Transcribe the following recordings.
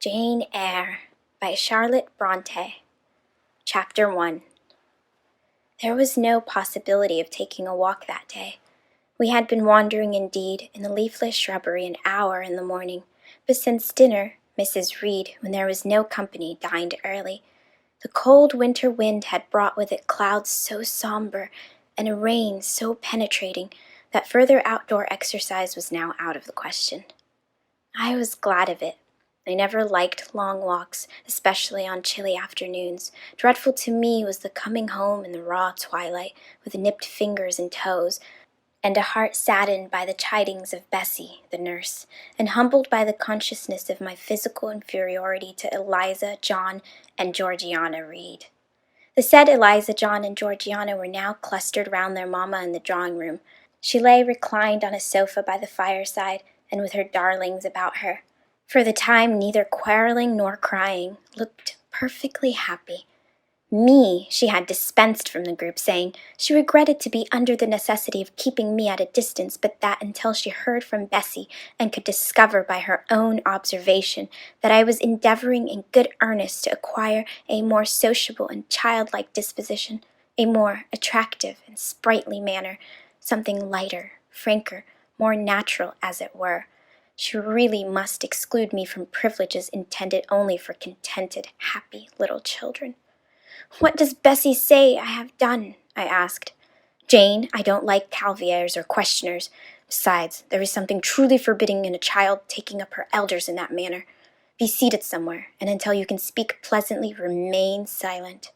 Jane Eyre by Charlotte Bronte. Chapter 1. There was no possibility of taking a walk that day. We had been wandering indeed in the leafless shrubbery an hour in the morning, but since dinner, Mrs. Reed, when there was no company, dined early. The cold winter wind had brought with it clouds so somber and a rain so penetrating that further outdoor exercise was now out of the question. I was glad of it. I never liked long walks, especially on chilly afternoons. Dreadful to me was the coming home in the raw twilight, with nipped fingers and toes, and a heart saddened by the chidings of Bessie, the nurse, and humbled by the consciousness of my physical inferiority to Eliza, John, and Georgiana Reed. The said Eliza, John, and Georgiana were now clustered round their mamma in the drawing-room. She lay reclined on a sofa by the fireside, and with her darlings about her. For the time neither quarrelling nor crying, looked perfectly happy. Me she had dispensed from the group, saying she regretted to be under the necessity of keeping me at a distance, but that until she heard from Bessie and could discover by her own observation that I was endeavoring in good earnest to acquire a more sociable and childlike disposition, a more attractive and sprightly manner, something lighter, franker, more natural, as it were, she really must exclude me from privileges intended only for contented, happy little children. "What does Bessie say I have done?" I asked. "Jane, I don't like calviers or questioners. Besides, there is something truly forbidding in a child taking up her elders in that manner. Be seated somewhere, and until you can speak pleasantly, remain silent."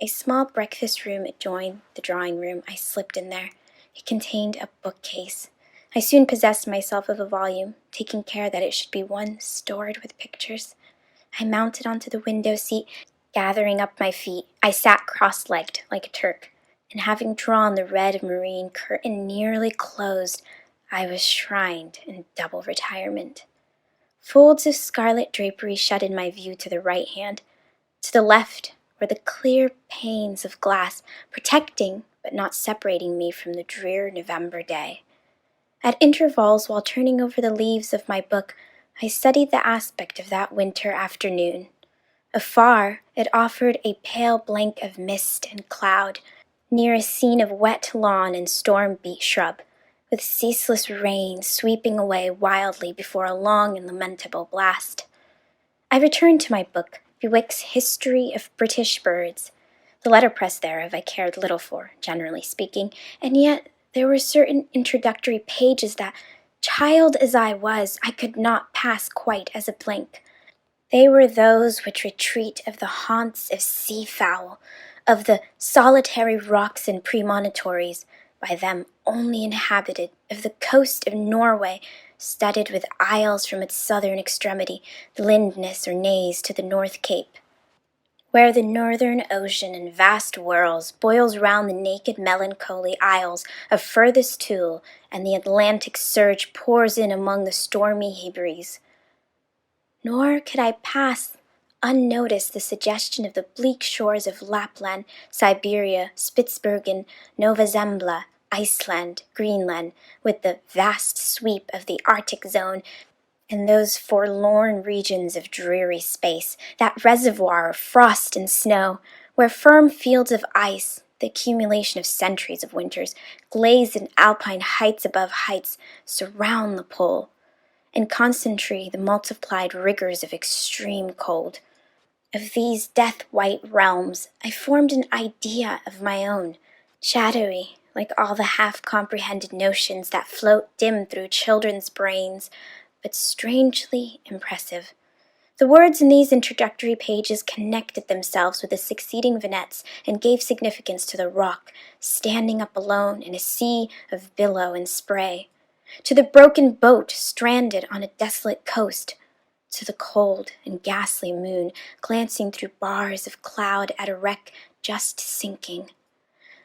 A small breakfast room adjoined the drawing-room. I slipped in there. It contained a bookcase. I soon possessed myself of a volume, taking care that it should be one stored with pictures. I mounted onto the window seat. Gathering up my feet, I sat cross-legged like a Turk, and having drawn the red moreen curtain nearly closed, I was shrined in double retirement. Folds of scarlet drapery shut in my view to the right hand. To the left were the clear panes of glass, protecting but not separating me from the drear November day. At intervals, while turning over the leaves of my book, I studied the aspect of that winter afternoon. Afar, it offered a pale blank of mist and cloud, near a scene of wet lawn and storm-beat shrub, with ceaseless rain sweeping away wildly before a long and lamentable blast. I returned to my book, Bewick's History of British Birds. The letterpress thereof I cared little for, generally speaking, and yet there were certain introductory pages that, child as I was, I could not pass quite as a blank. They were those which retreat of the haunts of sea-fowl, of the solitary rocks and premonitories, by them only inhabited, of the coast of Norway, studded with isles from its southern extremity, Lindness or Naze, to the North Cape, where the northern ocean in vast whirls boils round the naked melancholy isles of furthest Thule, and the Atlantic surge pours in among the stormy Hebrides. Nor could I pass unnoticed the suggestion of the bleak shores of Lapland, Siberia, Spitzbergen, Nova Zembla, Iceland, Greenland, with the vast sweep of the Arctic zone, and those forlorn regions of dreary space, that reservoir of frost and snow, where firm fields of ice, the accumulation of centuries of winters, glazed in alpine heights above heights, surround the pole, and concentrate the multiplied rigors of extreme cold. Of these death-white realms I formed an idea of my own, shadowy, like all the half-comprehended notions that float dim through children's brains, but strangely impressive. The words in these introductory pages connected themselves with the succeeding vignettes and gave significance to the rock, standing up alone in a sea of billow and spray, to the broken boat stranded on a desolate coast, to the cold and ghastly moon glancing through bars of cloud at a wreck just sinking.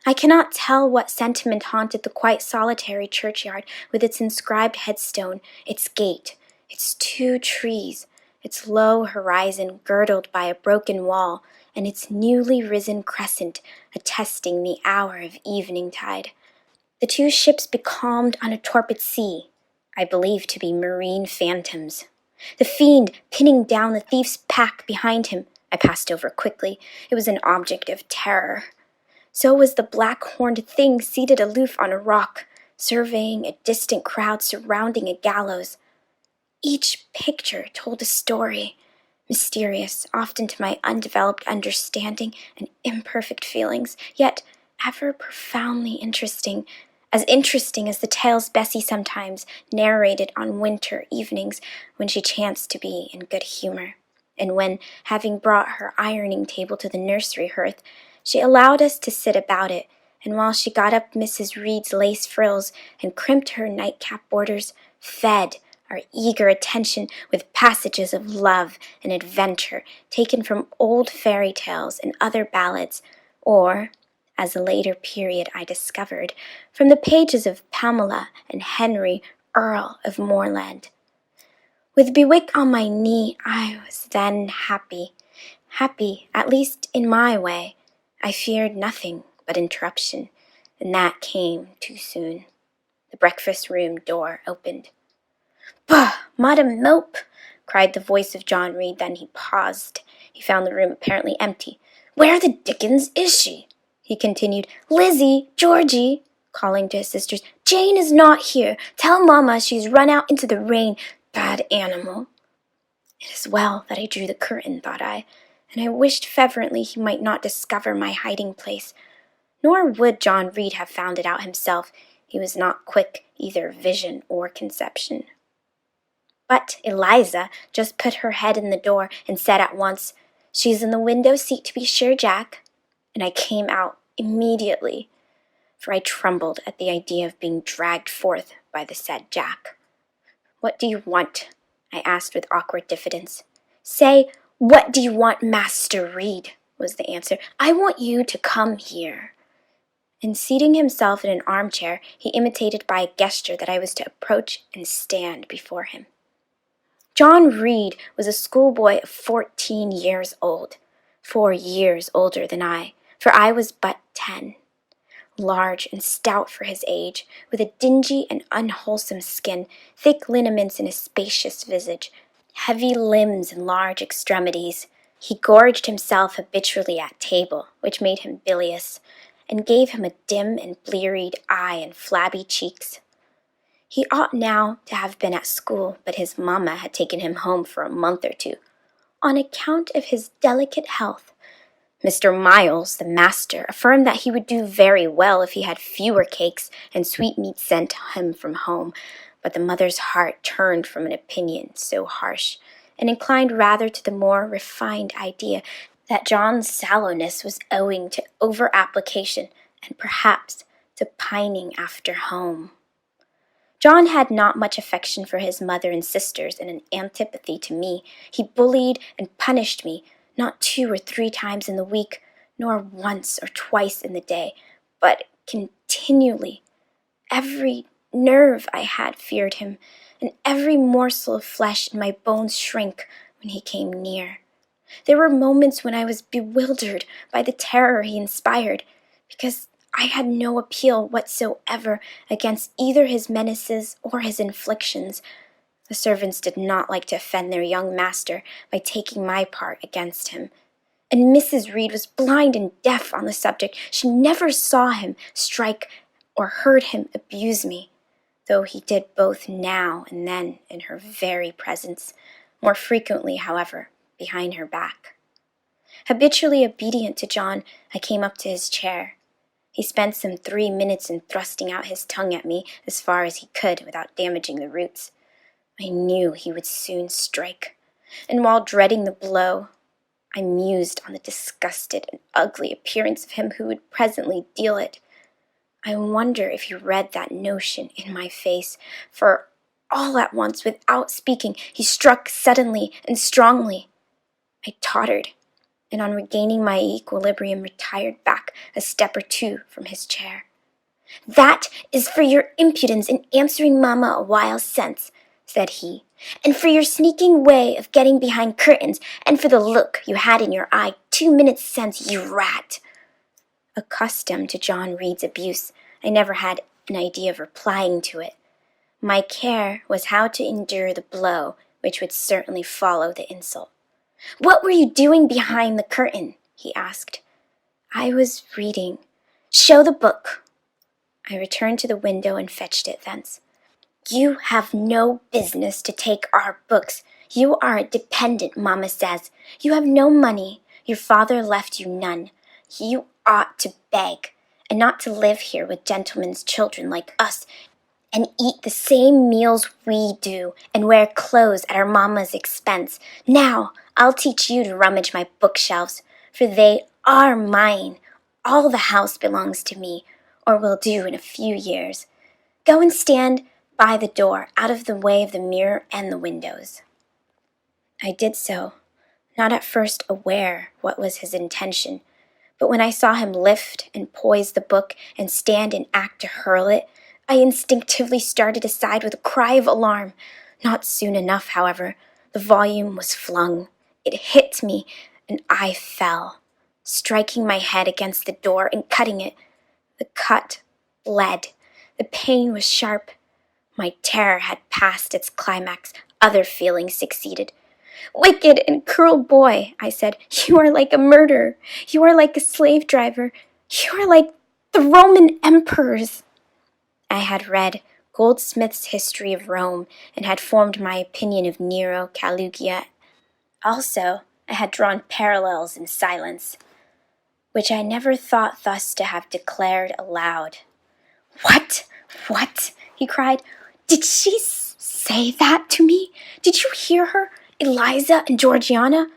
I cannot tell what sentiment haunted the quite solitary churchyard with its inscribed headstone, its gate, its 2 trees, its low horizon girdled by a broken wall, and its newly risen crescent attesting the hour of evening-tide. The 2 ships becalmed on a torpid sea, I believe to be marine phantoms. The fiend pinning down the thief's pack behind him, I passed over quickly. It was an object of terror. So was the black-horned thing seated aloof on a rock, surveying a distant crowd surrounding a gallows. Each picture told a story, mysterious, often to my undeveloped understanding and imperfect feelings, yet ever profoundly interesting as the tales Bessie sometimes narrated on winter evenings when she chanced to be in good humor, and when, having brought her ironing table to the nursery hearth, she allowed us to sit about it, and while she got up Mrs. Reed's lace frills and crimped her nightcap borders, fed our eager attention with passages of love and adventure taken from old fairy tales and other ballads, or, as a later period I discovered, from the pages of Pamela and Henry, Earl of Moreland. With Bewick on my knee, I was then happy, at least in my way. I feared nothing but interruption, and that came too soon. The breakfast-room door opened. "Bah, Madam Mope!" cried the voice of John Reed. Then he paused. He found the room apparently empty. "Where the dickens is she?" he continued. "Lizzie, Georgie," calling to his sisters, "Jane is not here. Tell Mamma she's run out into the rain. Bad animal." It is well that I drew the curtain, thought I, and I wished fervently he might not discover my hiding place. Nor would John Reed have found it out himself. He was not quick either of vision or conception. But Eliza just put her head in the door and said at once, "She's in the window seat to be sure, Jack." And I came out immediately, for I trembled at the idea of being dragged forth by the said Jack. "What do you want?" I asked with awkward diffidence. "Say, what do you want, Master Reed?" was the answer. "I want you to come here." And seating himself in an armchair, he imitated by a gesture that I was to approach and stand before him. John Reed was a schoolboy of 14 years old, 4 years older than I, for I was but 10. Large and stout for his age, with a dingy and unwholesome skin, thick lineaments in a spacious visage, heavy limbs and large extremities. He gorged himself habitually at table, which made him bilious, and gave him a dim and bleared eye and flabby cheeks. He ought now to have been at school, but his mamma had taken him home for a month or two, on account of his delicate health. Mr. Miles, the master, affirmed that he would do very well if he had fewer cakes and sweetmeats sent him from home, but the mother's heart turned from an opinion so harsh, and inclined rather to the more refined idea that John's sallowness was owing to over-application and perhaps to pining after home. John had not much affection for his mother and sisters and an antipathy to me. He bullied and punished me, not 2 or 3 times in the week, nor once or twice in the day, but continually. Every nerve I had feared him, and every morsel of flesh in my bones shrank when he came near. There were moments when I was bewildered by the terror he inspired, because I had no appeal whatsoever against either his menaces or his inflictions. The servants did not like to offend their young master by taking my part against him, and Mrs. Reed was blind and deaf on the subject. She never saw him strike or heard him abuse me, though he did both now and then in her very presence, more frequently, however, behind her back. Habitually obedient to John, I came up to his chair. He spent some 3 minutes in thrusting out his tongue at me as far as he could without damaging the roots. I knew he would soon strike, and while dreading the blow, I mused on the disgusted and ugly appearance of him who would presently deal it. I wonder if he read that notion in my face, for all at once, without speaking, he struck suddenly and strongly. I tottered, and on regaining my equilibrium retired back a step or 2 from his chair. "That is for your impudence in answering Mamma a while since," said he, "and for your sneaking way of getting behind curtains, and for the look you had in your eye 2 minutes since, you rat." Accustomed to John Reed's abuse, I never had an idea of replying to it. My care was how to endure the blow which would certainly follow the insult. "What were you doing behind the curtain?" he asked. "I was reading." "Show the book." I returned to the window and fetched it thence. "You have no business to take our books. You are a dependent, Mamma says. You have no money. Your father left you none. You ought to beg, and not to live here with gentlemen's children like us, and eat the same meals we do, and wear clothes at our mamma's expense. Now, I'll teach you to rummage my bookshelves, for they are mine. All the house belongs to me, or will do in a few years. Go and stand by the door, out of the way of the mirror and the windows." I did so, not at first aware what was his intention, but when I saw him lift and poise the book and stand in act to hurl it, I instinctively started aside with a cry of alarm. Not soon enough, however. The volume was flung. It hit me, and I fell, striking my head against the door and cutting it. The cut bled. The pain was sharp. My terror had passed its climax. Other feelings succeeded. "Wicked and cruel boy," I said, "you are like a murderer. You are like a slave driver. You are like the Roman emperors." I had read Goldsmith's History of Rome and had formed my opinion of Nero, Caligula. Also, I had drawn parallels in silence, which I never thought thus to have declared aloud. "What? What?" he cried. "Did she say that to me? Did you hear her? Eliza and Georgiana?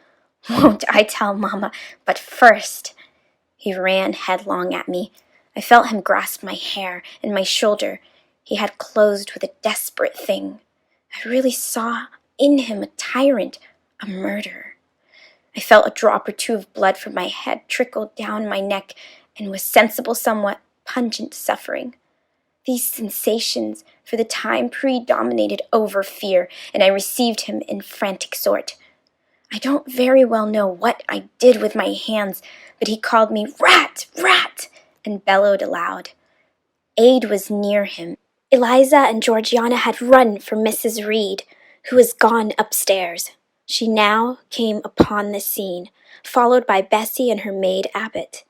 Won't I tell Mamma? But first—" He ran headlong at me. I felt him grasp my hair and my shoulder. He had closed with a desperate thing. I really saw in him a tyrant, a murderer. I felt a drop or two of blood from my head trickle down my neck and was sensible somewhat pungent suffering. These sensations for the time predominated over fear, and I received him in frantic sort. I don't very well know what I did with my hands, but he called me "Rat! Rat!" and bellowed aloud. Aid was near him. Eliza and Georgiana had run for Mrs. Reed, who was gone upstairs. She now came upon the scene, followed by Bessie and her maid Abbott.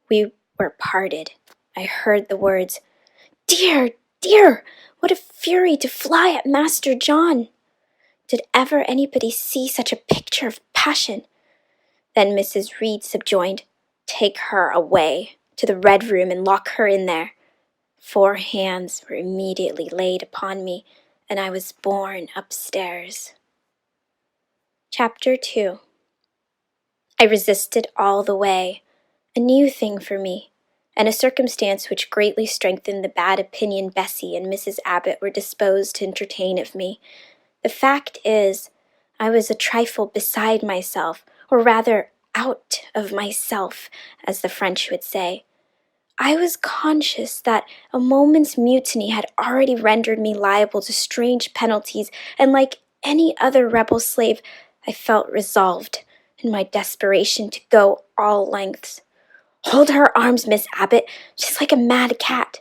We were parted. I heard the words, "Dear, dear, what a fury to fly at Master John! Did ever anybody see such a picture of passion?" Then Mrs. Reed subjoined, "Take her away to the red room and lock her in there." 4 hands were immediately laid upon me, and I was borne upstairs. Chapter 2. I resisted all the way, a new thing for me, and a circumstance which greatly strengthened the bad opinion Bessie and Mrs. Abbott were disposed to entertain of me. The fact is, I was a trifle beside myself, or rather out of myself, as the French would say. I was conscious that a moment's mutiny had already rendered me liable to strange penalties, and like any other rebel slave, I felt resolved, in my desperation, to go all lengths. "Hold her arms, Miss Abbott. She's like a mad cat."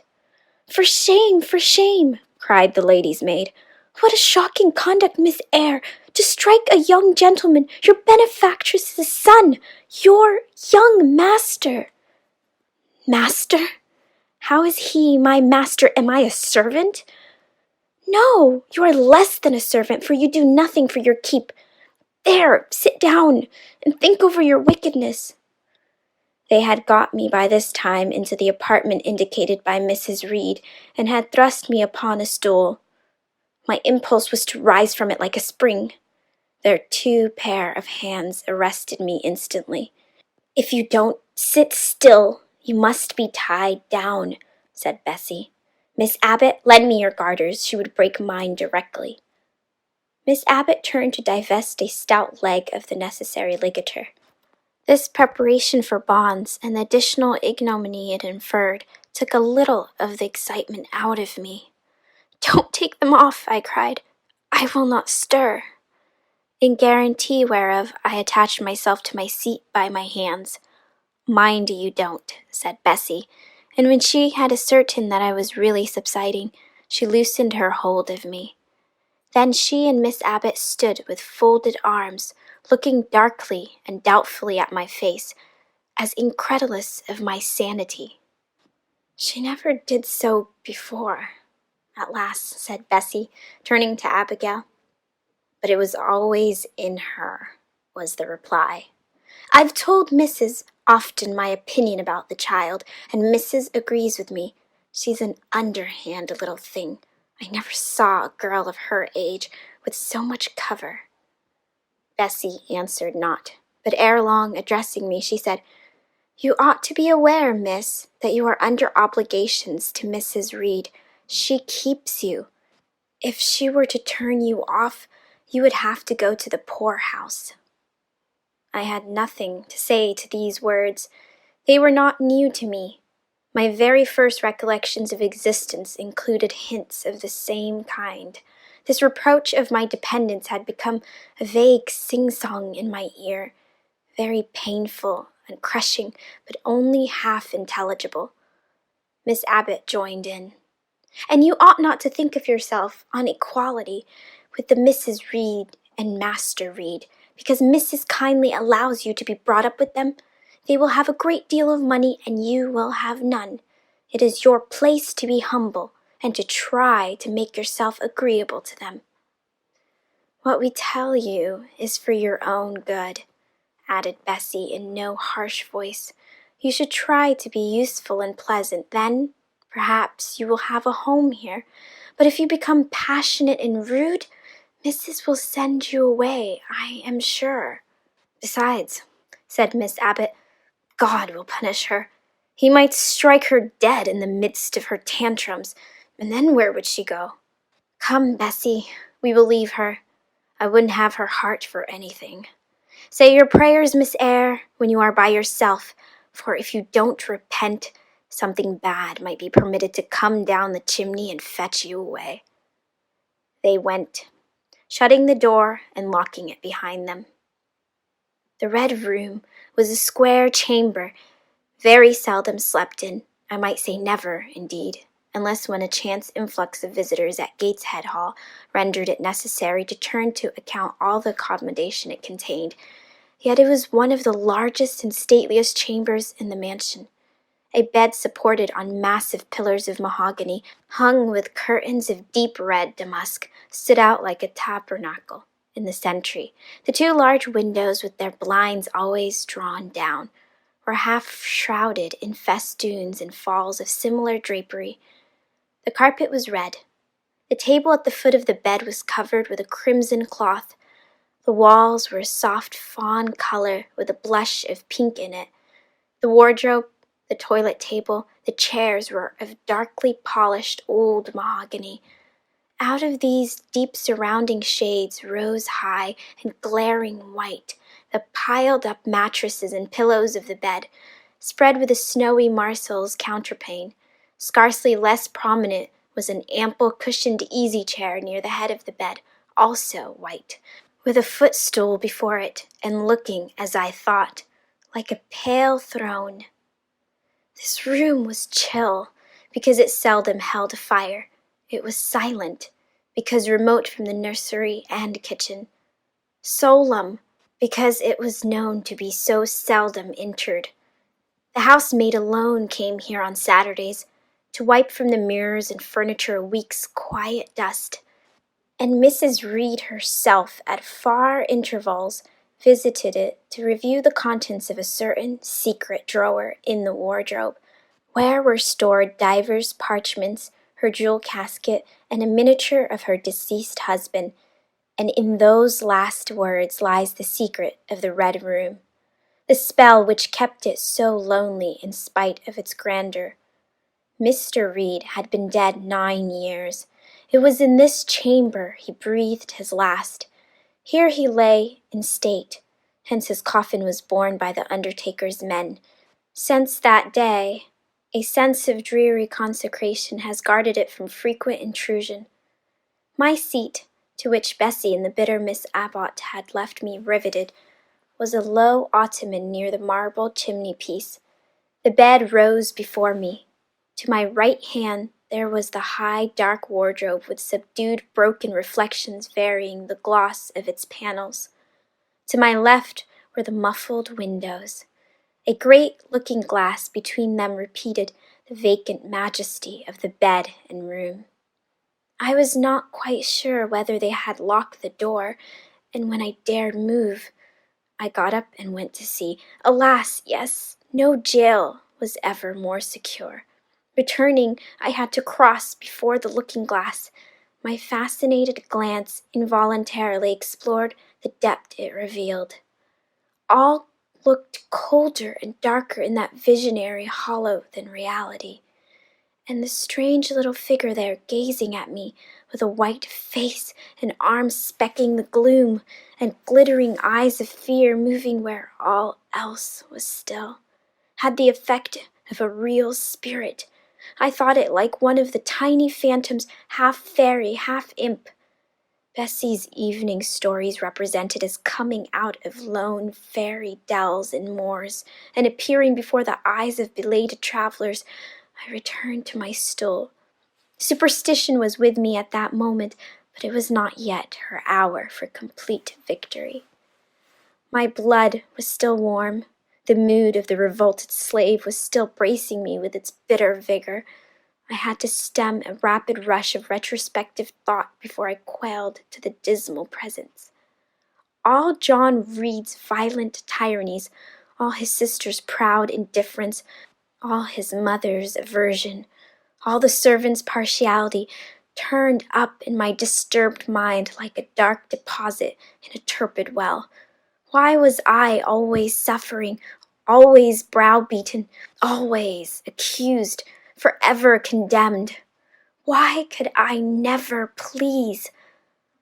For shame, cried the lady's maid. "What a shocking conduct, Miss Eyre, to strike a young gentleman, your benefactress's son, your young master." "Master? How is he my master? Am I a servant?" "No, you are less than a servant, for you do nothing for your keep. There, sit down, and think over your wickedness." They had got me by this time into the apartment indicated by Mrs. Reed, and had thrust me upon a stool. My impulse was to rise from it like a spring. Their 2 pair of hands arrested me instantly. "If you don't sit still, you must be tied down," said Bessie. "Miss Abbott, lend me your garters. She would break mine directly." Miss Abbott turned to divest a stout leg of the necessary ligature. This preparation for bonds and the additional ignominy it inferred took a little of the excitement out of me. "Don't take them off," I cried. "I will not stir." In guarantee whereof I attached myself to my seat by my hands. "Mind you don't," said Bessie, and when she had ascertained that I was really subsiding, she loosened her hold of me. Then she and Miss Abbott stood with folded arms, looking darkly and doubtfully at my face, as incredulous of my sanity. "She never did so before," at last said Bessie, turning to Abigail. "But it was always in her," was the reply. "I've told Mrs. often my opinion about the child, and Mrs. agrees with me. She's an underhand little thing. I never saw a girl of her age with so much cover." Bessie answered not, but ere long, addressing me, she said, "You ought to be aware, miss, that you are under obligations to Mrs. Reed. She keeps you. If she were to turn you off, you would have to go to the poorhouse." I had nothing to say to these words. They were not new to me. My very first recollections of existence included hints of the same kind. This reproach of my dependence had become a vague sing-song in my ear, very painful and crushing, but only half intelligible. Miss Abbott joined in. "And you ought not to think of yourself on equality with the Mrs. Reed and Master Reed, because Mrs. kindly allows you to be brought up with them. They will have a great deal of money, and you will have none. It is your place to be humble, and to try to make yourself agreeable to them." "What we tell you is for your own good," added Bessie in no harsh voice. "You should try to be useful and pleasant. Then, perhaps, you will have a home here. But if you become passionate and rude, Mrs. will send you away, I am sure." "Besides," said Miss Abbott, "God will punish her. He might strike her dead in the midst of her tantrums, and then where would she go? Come, Bessie, we will leave her. I wouldn't have her heart for anything. Say your prayers, Miss Eyre, when you are by yourself, for if you don't repent, something bad might be permitted to come down the chimney and fetch you away." They went, shutting the door and locking it behind them. The Red Room was a square chamber, very seldom slept in, I might say never, indeed, unless when a chance influx of visitors at Gateshead Hall rendered it necessary to turn to account all the accommodation it contained. Yet it was one of the largest and stateliest chambers in the mansion. A bed supported on massive pillars of mahogany, hung with curtains of deep red damask, stood out like a tabernacle in the century. The two large windows, with their blinds always drawn down, were half shrouded in festoons and falls of similar drapery. The carpet was red. The table at the foot of the bed was covered with a crimson cloth. The walls were a soft fawn color with a blush of pink in it. The wardrobe, the toilet table, the chairs were of darkly polished old mahogany. Out of these deep surrounding shades rose high and glaring white the piled-up mattresses and pillows of the bed, spread with a snowy Marseilles counterpane. Scarcely less prominent was an ample cushioned easy-chair near the head of the bed, also white, with a footstool before it, and looking, as I thought, like a pale throne. This room was chill, because it seldom held a fire. It was silent, because remote from the nursery and kitchen. Solemn, because it was known to be so seldom entered. The housemaid alone came here on Saturdays, to wipe from the mirrors and furniture a week's quiet dust, and Mrs. Reed herself, at far intervals, visited it to review the contents of a certain secret drawer in the wardrobe, where were stored divers parchments, her jewel casket, and a miniature of her deceased husband. And in those last words lies the secret of the Red Room, the spell which kept it so lonely in spite of its grandeur. Mr. Reed had been dead 9 years. It was in this chamber he breathed his last. Here he lay in state, hence his coffin was borne by the undertaker's men. Since that day, a sense of dreary consecration has guarded it from frequent intrusion. My seat, to which Bessie and the bitter Miss Abbott had left me riveted, was a low ottoman near the marble chimney-piece. The bed rose before me. To my right hand there was the high, dark wardrobe with subdued, broken reflections varying the gloss of its panels. To my left were the muffled windows. A great looking-glass between them repeated the vacant majesty of the bed and room. I was not quite sure whether they had locked the door, and when I dared move, I got up and went to see. Alas, yes, no jail was ever more secure. Returning, I had to cross before the looking-glass. My fascinated glance involuntarily explored the depth it revealed. All looked colder and darker in that visionary hollow than reality. And the strange little figure there gazing at me with a white face and arms specking the gloom and glittering eyes of fear moving where all else was still, had the effect of a real spirit. I thought it like one of the tiny phantoms, half fairy, half imp. Bessie's evening stories represented as coming out of lone fairy dells and moors and appearing before the eyes of belated travelers. I returned to my stool. Superstition was with me at that moment, but it was not yet her hour for complete victory. My blood was still warm. The mood of the revolted slave was still bracing me with its bitter vigor. I had to stem a rapid rush of retrospective thought before I quailed to the dismal presence. All John Reed's violent tyrannies, all his sister's proud indifference, all his mother's aversion, all the servants' partiality, turned up in my disturbed mind like a dark deposit in a turbid well. Why was I always suffering, always browbeaten, always accused, forever condemned? Why could I never please?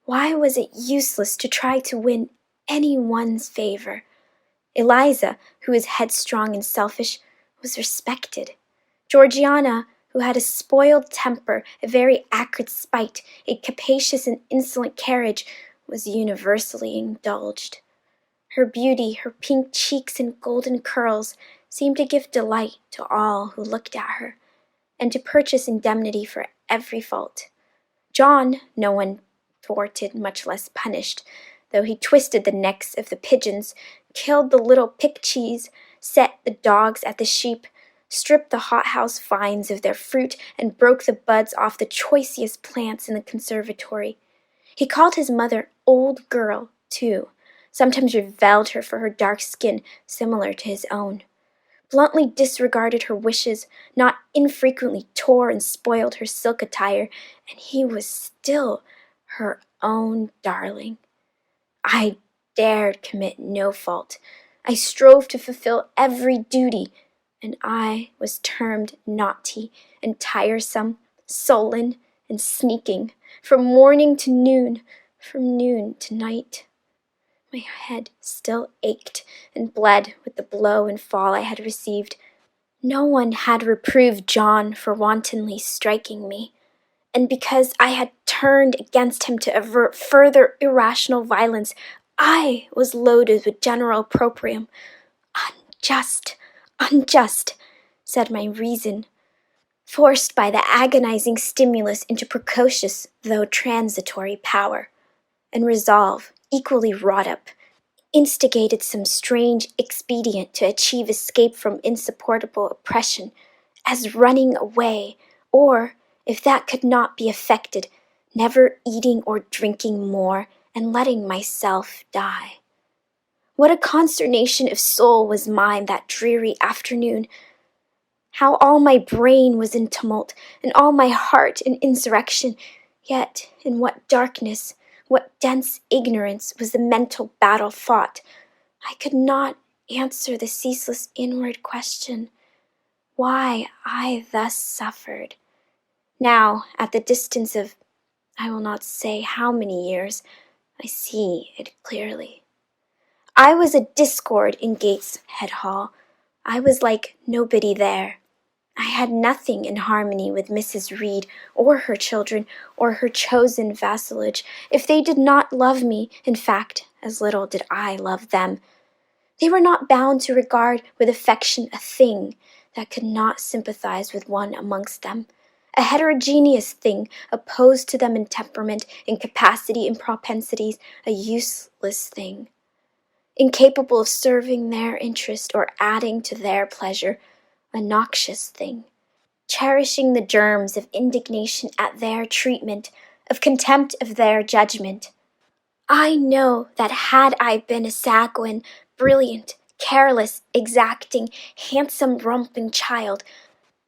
Why was it useless to try to win anyone's favor? Eliza, who was headstrong and selfish, was respected. Georgiana, who had a spoiled temper, a very acrid spite, a capacious and insolent carriage, was universally indulged. Her beauty, her pink cheeks and golden curls, seemed to give delight to all who looked at her, and to purchase indemnity for every fault. John no one thwarted, much less punished, though he twisted the necks of the pigeons, killed the little pick-cheese, set the dogs at the sheep, stripped the hothouse vines of their fruit, and broke the buds off the choicest plants in the conservatory. He called his mother old girl, too, sometimes reviled her for her dark skin, similar to his own, bluntly disregarded her wishes, not infrequently tore and spoiled her silk attire, and he was still her own darling. I dared commit no fault. I strove to fulfill every duty, and I was termed naughty and tiresome, sullen and sneaking, from morning to noon, from noon to night. My head still ached and bled with the blow and fall I had received. No one had reproved John for wantonly striking me, and because I had turned against him to avert further irrational violence, I was loaded with general opprobrium. Unjust, unjust, said my reason, forced by the agonizing stimulus into precocious though transitory power, and resolve, equally wrought up, instigated some strange expedient to achieve escape from insupportable oppression, as running away, or, if that could not be effected, never eating or drinking more, and letting myself die. What a consternation of soul was mine that dreary afternoon! How all my brain was in tumult, and all my heart in insurrection, yet in what darkness, what dense ignorance was the mental battle fought! I could not answer the ceaseless inward question, why I thus suffered. Now, at the distance of, I will not say how many years, I see it clearly. I was a discord in Gateshead Hall. I was like nobody there. I had nothing in harmony with Mrs. Reed or her children or her chosen vassalage. If they did not love me, in fact, as little did I love them. They were not bound to regard with affection a thing that could not sympathize with one amongst them, a heterogeneous thing, opposed to them in temperament, in capacity, in propensities, a useless thing, incapable of serving their interest or adding to their pleasure, a noxious thing, cherishing the germs of indignation at their treatment, of contempt of their judgment. I know that had I been a sanguine, brilliant, careless, exacting, handsome, romping child,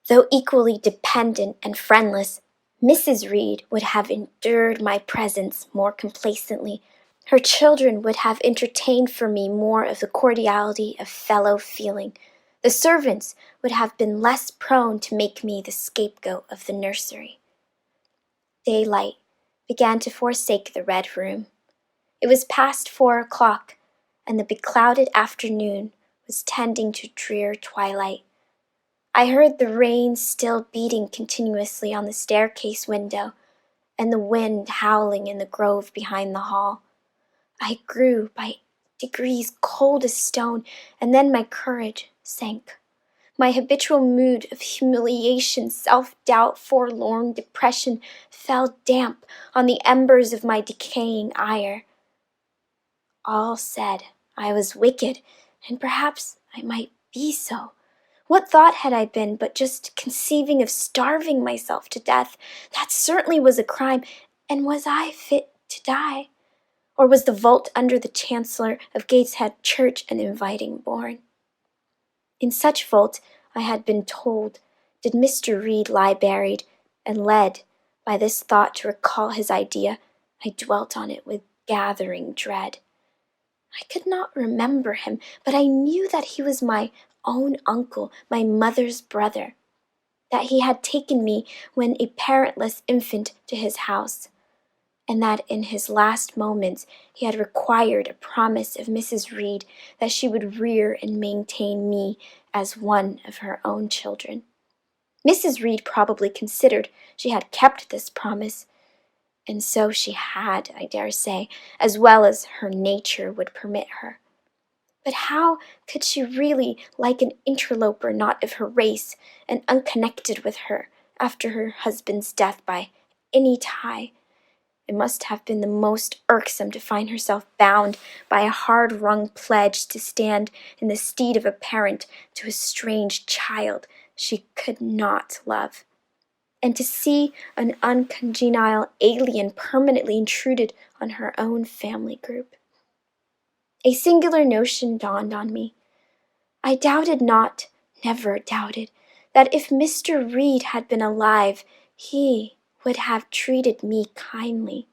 though equally dependent and friendless, Mrs. Reed would have endured my presence more complacently. Her children would have entertained for me more of the cordiality of fellow feeling. The servants would have been less prone to make me the scapegoat of the nursery. Daylight began to forsake the red room. It was past 4 o'clock, and the beclouded afternoon was tending to drear twilight. I heard the rain still beating continuously on the staircase window, and the wind howling in the grove behind the hall. I grew by degrees cold as stone, and then my courage sank. My habitual mood of humiliation, self-doubt, forlorn depression fell damp on the embers of my decaying ire. All said I was wicked, and perhaps I might be so. What thought had I been but just conceiving of starving myself to death? That certainly was a crime, and was I fit to die? Or was the vault under the chancellor of Gateshead Church an inviting bourne? In such vault, I had been told, did Mr. Reed lie buried, and led by this thought to recall his idea, I dwelt on it with gathering dread. I could not remember him, but I knew that he was my own uncle, my mother's brother, that he had taken me when a parentless infant to his house, and that in his last moments he had required a promise of Mrs. Reed that she would rear and maintain me as one of her own children. Mrs. Reed probably considered she had kept this promise, and so she had, I dare say, as well as her nature would permit her. But how could she really like an interloper not of her race and unconnected with her after her husband's death by any tie? It must have been the most irksome to find herself bound by a hard-wrung pledge to stand in the stead of a parent to a strange child she could not love, and to see an uncongenial alien permanently intruded on her own family group. A singular notion dawned on me. I doubted not, never doubted, that if Mr. Reed had been alive, he would have treated me kindly.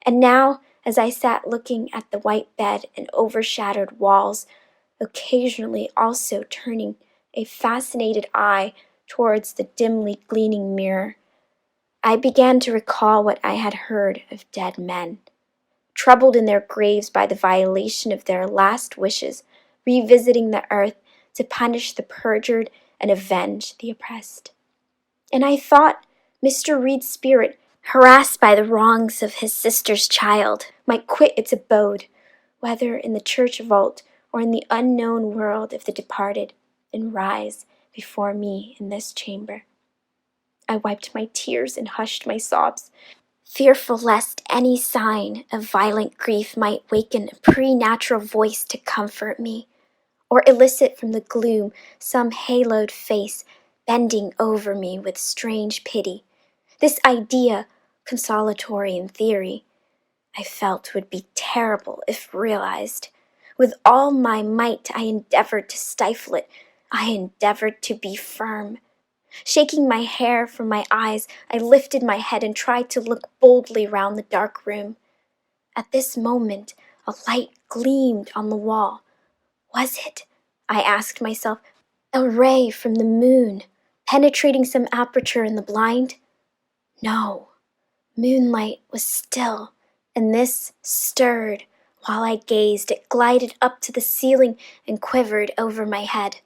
And now, as I sat looking at the white bed and overshadowed walls, occasionally also turning a fascinated eye towards the dimly gleaming mirror, I began to recall what I had heard of dead men, troubled in their graves by the violation of their last wishes, revisiting the earth to punish the perjured and avenge the oppressed. And I thought Mr. Reed's spirit, harassed by the wrongs of his sister's child, might quit its abode, whether in the church vault or in the unknown world of the departed, and rise before me in this chamber. I wiped my tears and hushed my sobs, fearful lest any sign of violent grief might waken a preternatural voice to comfort me, or elicit from the gloom some haloed face bending over me with strange pity. This idea, consolatory in theory, I felt would be terrible if realized. With all my might I endeavored to stifle it. I endeavored to be firm. Shaking my hair from my eyes, I lifted my head and tried to look boldly round the dark room. At this moment, a light gleamed on the wall. Was it, I asked myself, a ray from the moon, penetrating some aperture in the blind? No, moonlight was still, and this stirred. While I gazed, it glided up to the ceiling and quivered over my head.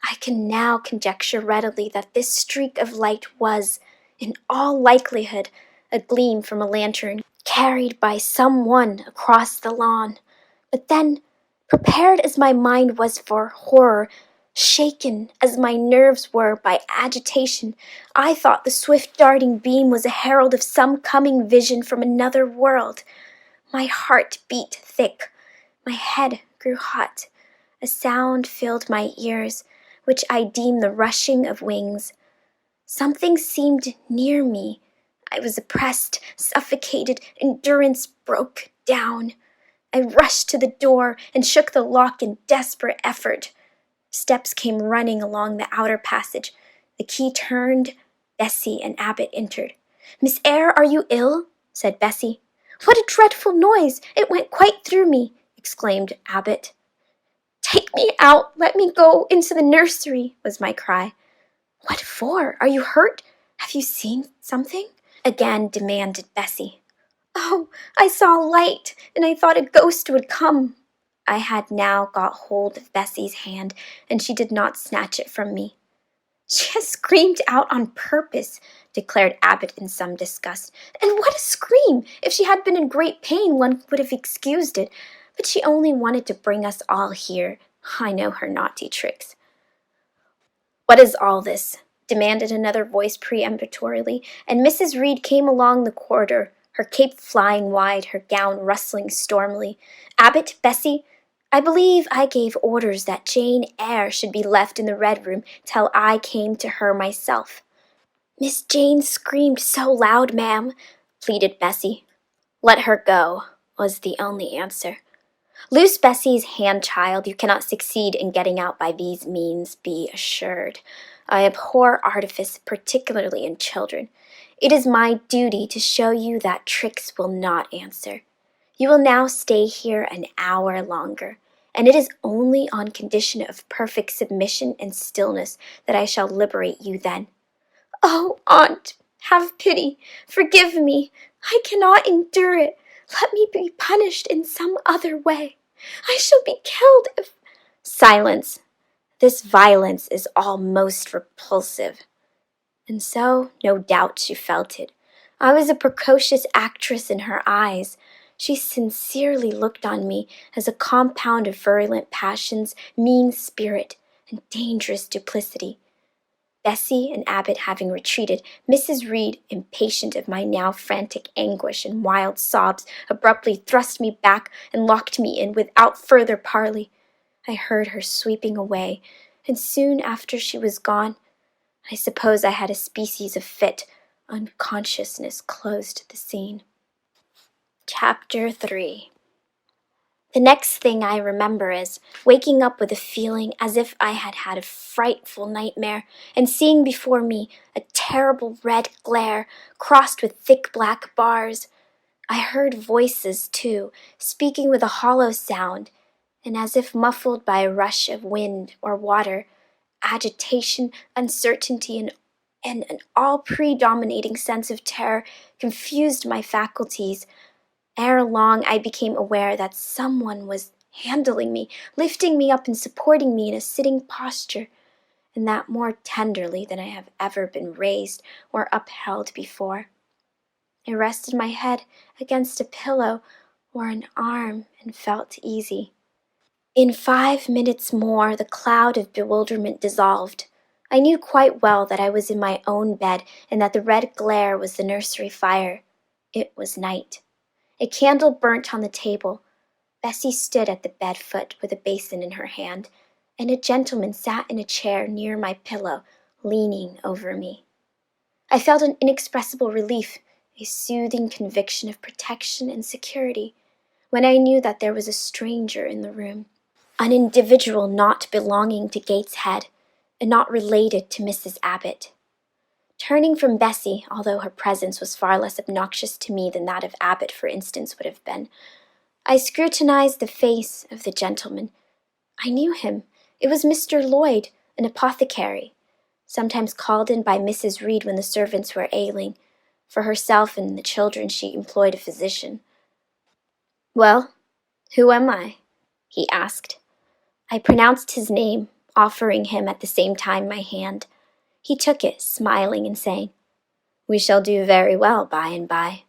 I can now conjecture readily that this streak of light was, in all likelihood, a gleam from a lantern carried by some one across the lawn. But then, prepared as my mind was for horror, Shaken as my nerves were by agitation, I thought the swift darting beam was a herald of some coming vision from another world. My heart beat thick. My head grew hot. A sound filled my ears, which I deemed the rushing of wings. Something seemed near me. I was oppressed, suffocated, endurance broke down. I rushed to the door and shook the lock in desperate effort. Steps came running along the outer passage. The key turned. Bessie and Abbott entered. "Miss Eyre, are you ill?" said Bessie. "What a dreadful noise! It went quite through me," exclaimed Abbott. "Take me out! Let me go into the nursery," was my cry. "What for? Are you hurt? Have you seen something?" again demanded Bessie. "Oh, I saw a light, and I thought a ghost would come." I had now got hold of Bessie's hand, and she did not snatch it from me. "She has screamed out on purpose," declared Abbott in some disgust. "And what a scream! If she had been in great pain, one would have excused it. But she only wanted to bring us all here. I know her naughty tricks." "What is all this?" demanded another voice peremptorily, and Mrs. Reed came along the corridor, her cape flying wide, her gown rustling stormily. "Abbott, Bessie, I believe I gave orders that Jane Eyre should be left in the Red Room till I came to her myself." "Miss Jane screamed so loud, ma'am," pleaded Bessie. "Let her go," was the only answer. "Loose Bessie's hand, child. You cannot succeed in getting out by these means, be assured. I abhor artifice, particularly in children. It is my duty to show you that tricks will not answer. You will now stay here an hour longer, and it is only on condition of perfect submission and stillness that I shall liberate you then." "Oh, aunt, have pity. Forgive me. I cannot endure it. Let me be punished in some other way. I shall be killed if—" "Silence. This violence is all most repulsive." And so, no doubt, she felt it. I was a precocious actress in her eyes. She sincerely looked on me as a compound of virulent passions, mean spirit, and dangerous duplicity. Bessie and Abbott having retreated, Mrs. Reed, impatient of my now frantic anguish and wild sobs, abruptly thrust me back and locked me in without further parley. I heard her sweeping away, and soon after she was gone, I suppose I had a species of fit. Unconsciousness closed the scene. Chapter 3. The next thing I remember is waking up with a feeling as if I had had a frightful nightmare and seeing before me a terrible red glare crossed with thick black bars. I heard voices, too, speaking with a hollow sound, and as if muffled by a rush of wind or water, agitation, uncertainty, and an all-predominating sense of terror confused my faculties. Ere long, I became aware that someone was handling me, lifting me up and supporting me in a sitting posture, and that more tenderly than I have ever been raised or upheld before. I rested my head against a pillow or an arm and felt easy. In 5 minutes more, the cloud of bewilderment dissolved. I knew quite well that I was in my own bed and that the red glare was the nursery fire. It was night. A candle burnt on the table. Bessie stood at the bed foot with a basin in her hand, and a gentleman sat in a chair near my pillow, leaning over me. I felt an inexpressible relief, a soothing conviction of protection and security, when I knew that there was a stranger in the room, an individual not belonging to Gateshead, and not related to Mrs. Abbott. Turning from Bessie, although her presence was far less obnoxious to me than that of Abbott, for instance, would have been, I scrutinized the face of the gentleman. I knew him. It was Mr. Lloyd, an apothecary, sometimes called in by Mrs. Reed when the servants were ailing. For herself and the children she employed a physician. "Well, who am I?" he asked. I pronounced his name, offering him at the same time my hand. He took it, smiling and saying, "We shall do very well by and by."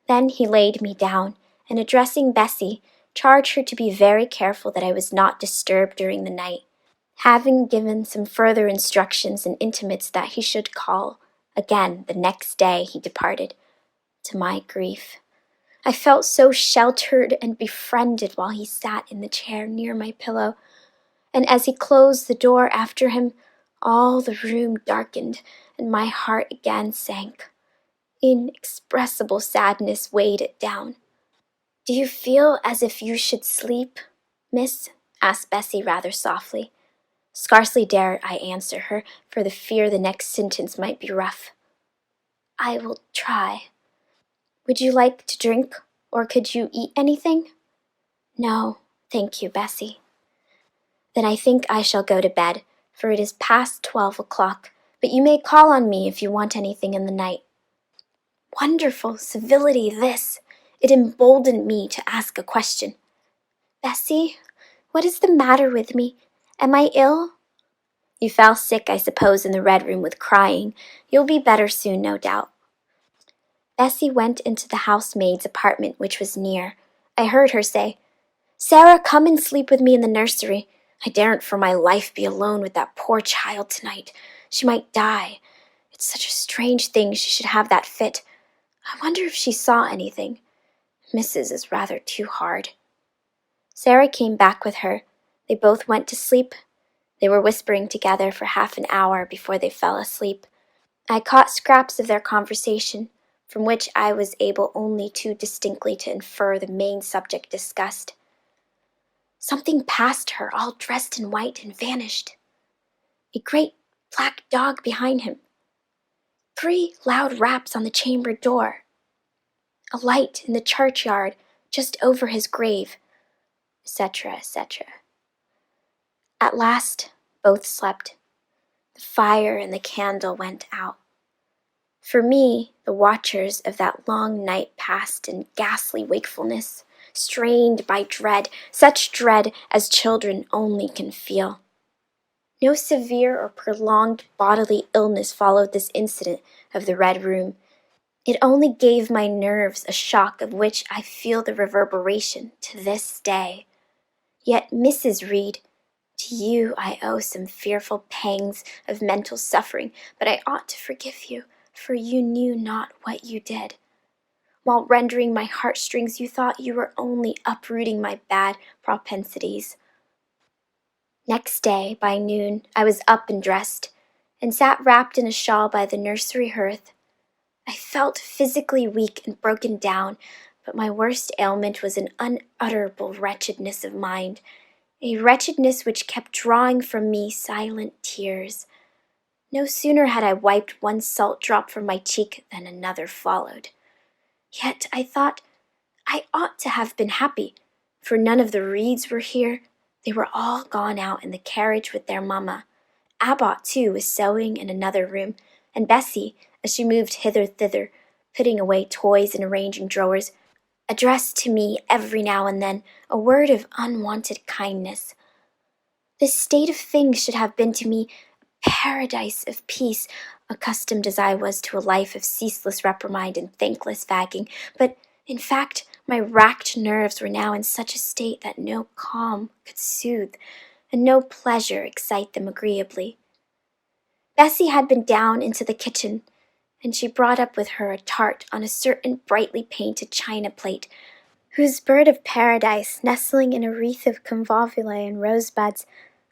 Then he laid me down, and addressing Bessie, charged her to be very careful that I was not disturbed during the night. Having given some further instructions and intimates that he should call, again the next day he departed. To my grief, I felt so sheltered and befriended while he sat in the chair near my pillow, and as he closed the door after him, all the room darkened, and my heart again sank. Inexpressible sadness weighed it down. "Do you feel as if you should sleep, miss?" asked Bessie rather softly. Scarcely dared I answer her, for the fear the next sentence might be rough. "I will try." "Would you like to drink, or could you eat anything?" "No, thank you, Bessie." "Then I think I shall go to bed, for it is past 12 o'clock, but you may call on me if you want anything in the night." Wonderful civility this! It emboldened me to ask a question. "Bessie, what is the matter with me? Am I ill?" "You fell sick, I suppose, in the Red Room with crying. You'll be better soon, no doubt." Bessie went into the housemaid's apartment, which was near. I heard her say, "Sarah, come and sleep with me in the nursery. I daren't for my life be alone with that poor child tonight. She might die. It's such a strange thing she should have that fit. I wonder if she saw anything. Mrs. is rather too hard." Sarah came back with her. They both went to sleep. They were whispering together for half an hour before they fell asleep. I caught scraps of their conversation, from which I was able only too distinctly to infer the main subject discussed. Something passed her, all dressed in white, and vanished. A great black dog behind him. 3 loud raps on the chamber door. A light in the churchyard just over his grave, etc., etc. At last, both slept. The fire and the candle went out. For me, the watchers of that long night passed in ghastly wakefulness, strained by dread, such dread as children only can feel. No severe or prolonged bodily illness followed this incident of the Red Room. It only gave my nerves a shock of which I feel the reverberation to this day. Yet, Mrs. Reed, to you I owe some fearful pangs of mental suffering, but I ought to forgive you, for you knew not what you did. While rendering my heartstrings, you thought you were only uprooting my bad propensities. Next day, by noon, I was up and dressed, and sat wrapped in a shawl by the nursery hearth. I felt physically weak and broken down, but my worst ailment was an unutterable wretchedness of mind, a wretchedness which kept drawing from me silent tears. No sooner had I wiped one salt drop from my cheek than another followed. Yet I thought I ought to have been happy, for none of the Reeds were here. They were all gone out in the carriage with their mamma. Abbot, too, was sewing in another room, and Bessie, as she moved hither-thither, putting away toys and arranging drawers, addressed to me every now and then a word of unwonted kindness. This state of things should have been to me a paradise of peace, accustomed as I was to a life of ceaseless reprimand and thankless vagging, but, in fact, my racked nerves were now in such a state that no calm could soothe, and no pleasure excite them agreeably. Bessie had been down into the kitchen, and she brought up with her a tart on a certain brightly painted china plate, whose bird of paradise, nestling in a wreath of convolvuli and rosebuds,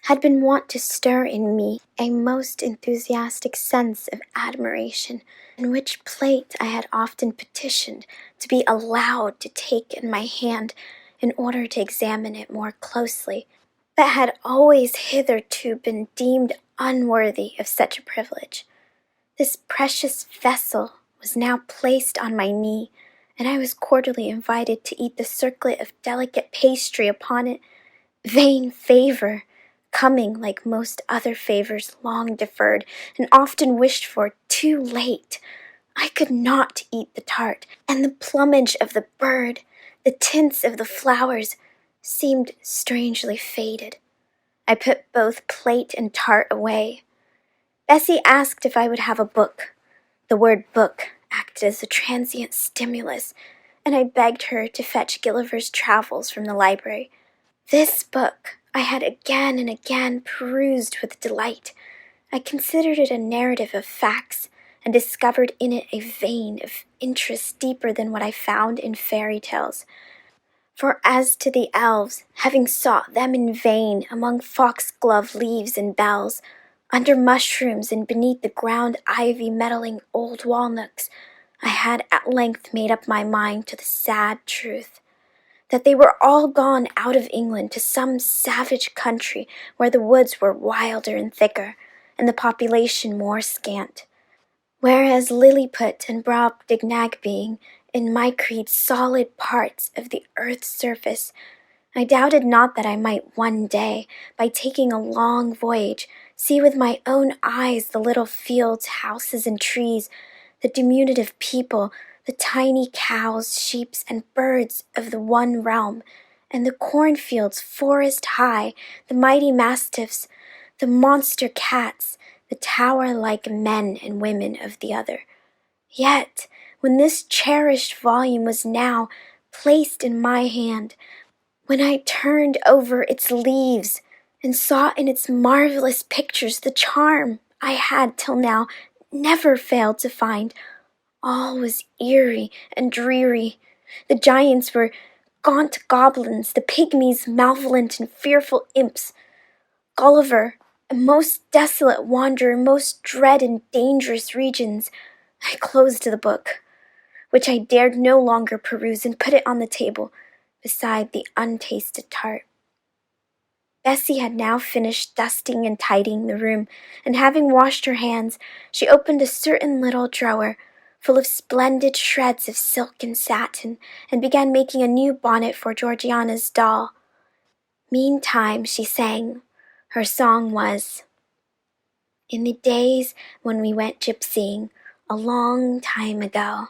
had been wont to stir in me a most enthusiastic sense of admiration, and which plate I had often petitioned to be allowed to take in my hand in order to examine it more closely, but had always hitherto been deemed unworthy of such a privilege. This precious vessel was now placed on my knee, and I was cordially invited to eat the circlet of delicate pastry upon it. Vain favor, coming like most other favors long deferred and often wished for too late. I could not eat the tart, and the plumage of the bird, the tints of the flowers, seemed strangely faded. I put both plate and tart away. Bessie asked if I would have a book. The word book acted as a transient stimulus, and I begged her to fetch Gulliver's Travels from the library. This book, I had again and again perused with delight. I considered it a narrative of facts, and discovered in it a vein of interest deeper than what I found in fairy tales. For as to the elves, having sought them in vain among foxglove leaves and bells, under mushrooms and beneath the ground ivy meddling old walnuts, I had at length made up my mind to the sad truth, that they were all gone out of England to some savage country where the woods were wilder and thicker, and the population more scant. Whereas Lilliput and Brobdignag being, in my creed, solid parts of the earth's surface, I doubted not that I might one day, by taking a long voyage, see with my own eyes the little fields, houses, and trees, the diminutive people, the tiny cows, sheep, and birds of the one realm, and the cornfields forest high, the mighty mastiffs, the monster cats, the tower-like men and women of the other. Yet, when this cherished volume was now placed in my hand, when I turned over its leaves and saw in its marvelous pictures the charm I had till now never failed to find, all was eerie and dreary. The giants were gaunt goblins, the pygmies malevolent and fearful imps. Gulliver, a most desolate wanderer, most dread and dangerous regions. I closed the book, which I dared no longer peruse, and put it on the table beside the untasted tart. Bessie had now finished dusting and tidying the room, and having washed her hands, she opened a certain little drawer full of splendid shreds of silk and satin, and began making a new bonnet for Georgiana's doll. Meantime she sang. Her song was, "In the days when we went gypsying, a long time ago."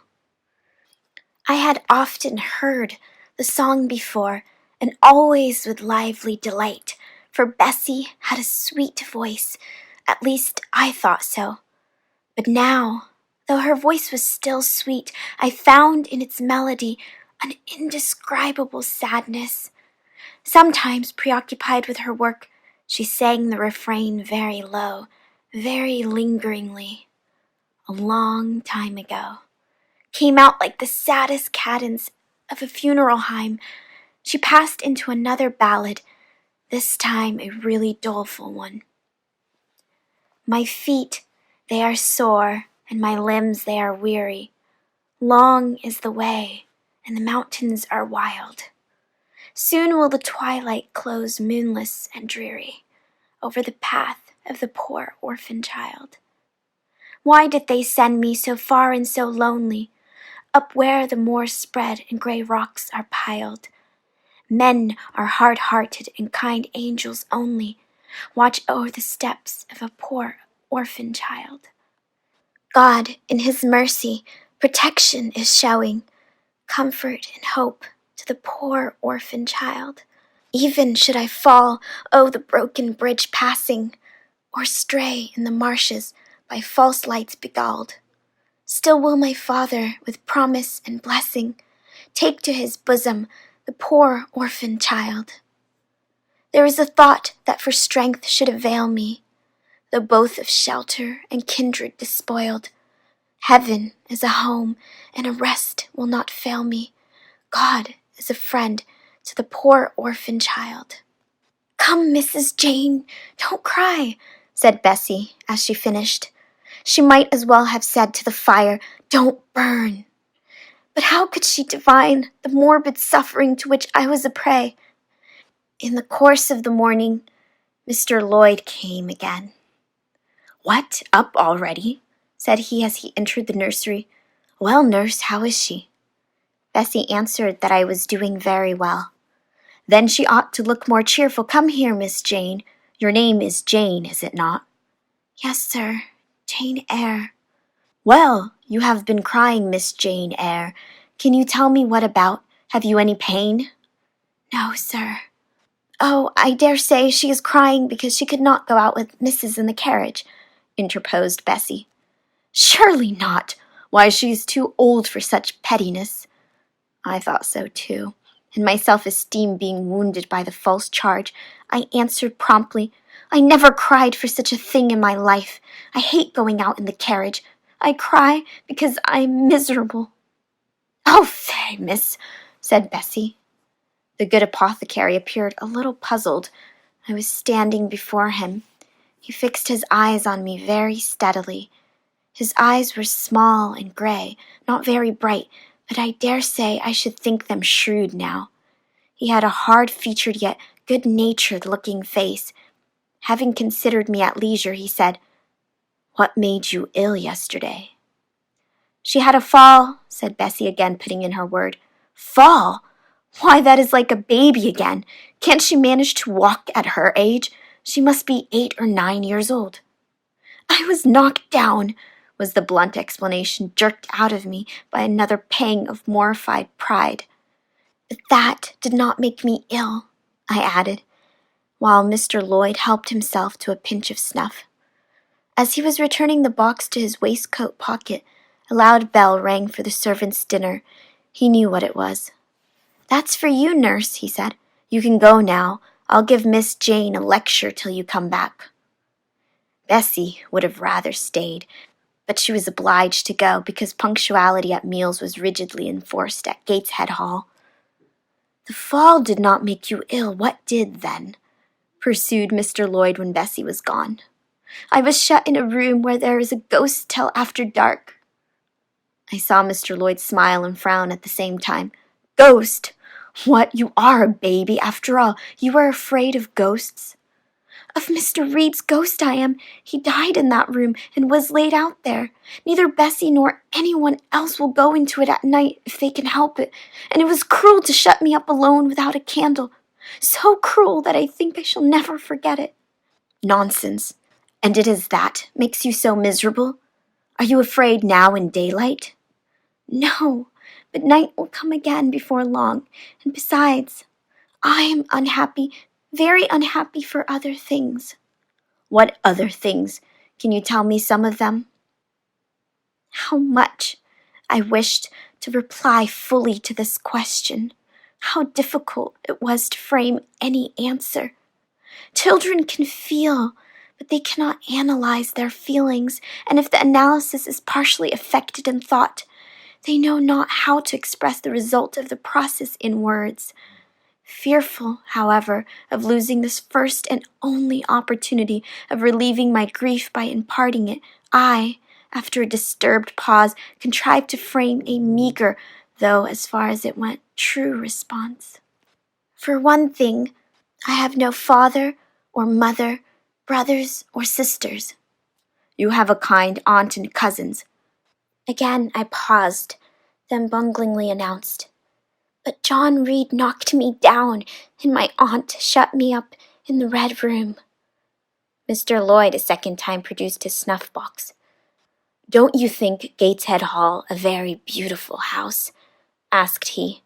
I had often heard the song before, and always with lively delight, for Bessie had a sweet voice, at least I thought so. But now, though her voice was still sweet, I found in its melody an indescribable sadness. Sometimes, preoccupied with her work, she sang the refrain very low, very lingeringly. "A long time ago," came out like the saddest cadence of a funeral hymn. She passed into another ballad, this time a really doleful one. "My feet, they are sore, and my limbs, they are weary. Long is the way, and the mountains are wild. Soon will the twilight close moonless and dreary over the path of the poor orphan child. Why did they send me so far and so lonely, up where the moors spread and grey rocks are piled? Men are hard-hearted and kind angels only watch o'er the steps of a poor orphan child. God, in his mercy, protection is showing, comfort and hope to the poor orphan child. Even should I fall, the broken bridge passing, or stray in the marshes by false lights beguiled, still will my Father, with promise and blessing, take to his bosom the poor orphan child. There is a thought that for strength should avail me, though both of shelter and kindred despoiled. Heaven is a home, and a rest will not fail me. God is a friend to the poor orphan child." "Come, Mrs. Jane, don't cry," said Bessie as she finished. She might as well have said to the fire, "Don't burn." But how could she divine the morbid suffering to which I was a prey? In the course of the morning, Mr. Lloyd came again. "What, up already?" said he as he entered the nursery. "Well, nurse, how is she?" Bessie answered that I was doing very well. "Then she ought to look more cheerful. Come here, Miss Jane. Your name is Jane, is it not?" "Yes, sir, Jane Eyre." "Well, you have been crying, Miss Jane Eyre. Can you tell me what about? Have you any pain?" "No, sir." "Oh, I dare say she is crying because she could not go out with Mrs. in the carriage," interposed Bessie. "Surely not. Why, she is too old for such pettiness." I thought so too, and my self-esteem being wounded by the false charge, I answered promptly, "I never cried for such a thing in my life. I hate going out in the carriage. I cry because I'm miserable." "Oh, faix, miss," said Bessie. The good apothecary appeared a little puzzled. I was standing before him. He fixed his eyes on me very steadily. His eyes were small and grey, not very bright, but I dare say I should think them shrewd now. He had a hard-featured yet good-natured-looking face. Having considered me at leisure, he said, "What made you ill yesterday?" "She had a fall," said Bessie, again putting in her word. "Fall? Why, that is like a baby again. Can't she manage to walk at her age? She must be 8 or 9 years old." "I was knocked down," was the blunt explanation jerked out of me by another pang of mortified pride. "But that did not make me ill," I added, while Mr. Lloyd helped himself to a pinch of snuff. As he was returning the box to his waistcoat pocket, a loud bell rang for the servants' dinner. He knew what it was. "That's for you, nurse," he said. "You can go now. I'll give Miss Jane a lecture till you come back." Bessie would have rather stayed, but she was obliged to go because punctuality at meals was rigidly enforced at Gateshead Hall. "The fall did not make you ill. What did, then?" pursued Mr. Lloyd when Bessie was gone. "I was shut in a room where there is a ghost till after dark." I saw Mr. Lloyd smile and frown at the same time. "Ghost! What, you are a baby, after all. You are afraid of ghosts?" "Of Mr. Reed's ghost I am. He died in that room and was laid out there. Neither Bessie nor anyone else will go into it at night if they can help it, and it was cruel to shut me up alone without a candle. So cruel that I think I shall never forget it." "Nonsense. And it is that makes you so miserable? Are you afraid now in daylight?" "No, but night will come again before long, and besides, I am unhappy, very unhappy for other things." "What other things? Can you tell me some of them?" How much I wished to reply fully to this question. How difficult it was to frame any answer. Children can feel, but they cannot analyze their feelings, and if the analysis is partially effected in thought, they know not how to express the result of the process in words. Fearful, however, of losing this first and only opportunity of relieving my grief by imparting it, I, after a disturbed pause, contrived to frame a meager, though, as far as it went, true response. "For one thing, I have no father or mother, brothers or sisters." "You have a kind aunt and cousins." Again I paused, then bunglingly announced, "But John Reed knocked me down, and my aunt shut me up in the Red Room." Mr. Lloyd a second time produced his snuff-box. "Don't you think Gateshead Hall a very beautiful house?" asked he.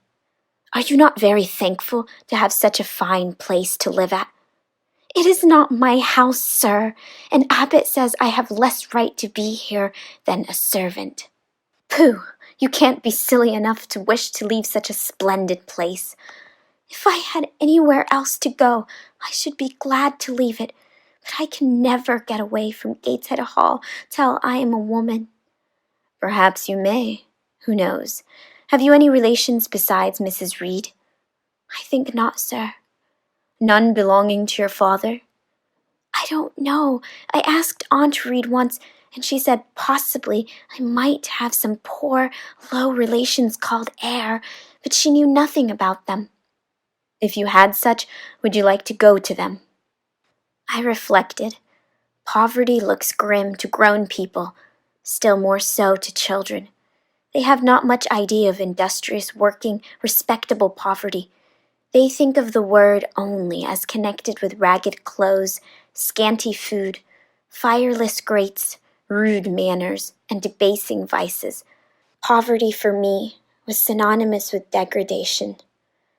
"Are you not very thankful to have such a fine place to live at?" "It is not my house, sir, and Abbot says I have less right to be here than a servant." "Pooh! You can't be silly enough to wish to leave such a splendid place." "If I had anywhere else to go, I should be glad to leave it, but I can never get away from Gateshead Hall till I am a woman." "Perhaps you may. Who knows? Have you any relations besides Mrs. Reed?" "I think not, sir." "None belonging to your father?" "I don't know. I asked Aunt Reed once, and she said possibly I might have some poor, low relations called Eyre, but she knew nothing about them." "If you had such, would you like to go to them?" I reflected. Poverty looks grim to grown people, still more so to children. They have not much idea of industrious, working, respectable poverty. They think of the word only as connected with ragged clothes, scanty food, fireless grates, rude manners, and debasing vices. Poverty for me was synonymous with degradation.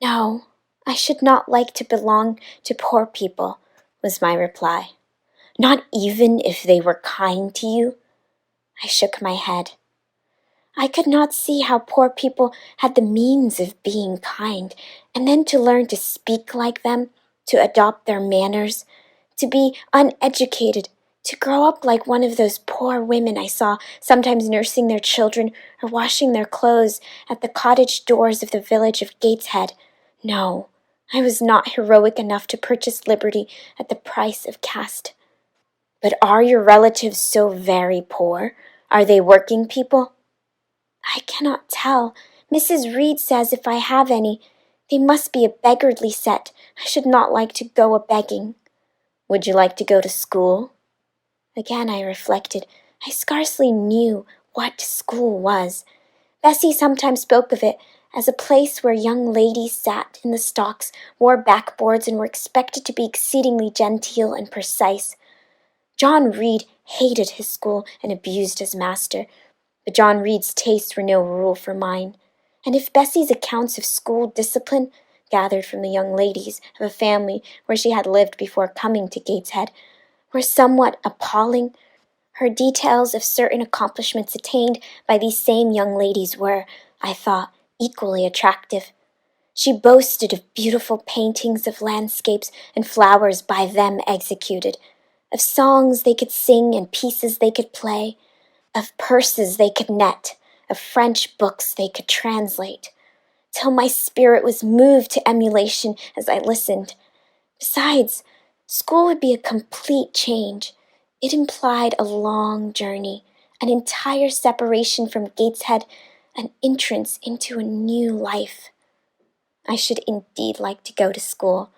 "No, I should not like to belong to poor people," was my reply. "Not even if they were kind to you?" I shook my head. I could not see how poor people had the means of being kind, and then to learn to speak like them, to adopt their manners, to be uneducated, to grow up like one of those poor women I saw sometimes nursing their children or washing their clothes at the cottage doors of the village of Gateshead. No, I was not heroic enough to purchase liberty at the price of caste. But are your relatives so very poor? Are they working people? I cannot tell. Mrs. Reed says if I have any, they must be a beggarly set. I should not like to go a-begging. Would you like to go to school? Again I reflected. I scarcely knew what school was. Bessie sometimes spoke of it as a place where young ladies sat in the stocks, wore backboards, and were expected to be exceedingly genteel and precise. John Reed hated his school and abused his master, but John Reed's tastes were no rule for mine. And if Bessie's accounts of school discipline, gathered from the young ladies of a family where she had lived before coming to Gateshead, were somewhat appalling, her details of certain accomplishments attained by these same young ladies were, I thought, equally attractive. She boasted of beautiful paintings of landscapes and flowers by them executed, of songs they could sing and pieces they could play, of purses they could net, of French books they could translate, till my spirit was moved to emulation as I listened. Besides, school would be a complete change. It implied a long journey, an entire separation from Gateshead, an entrance into a new life. I should indeed like to go to school,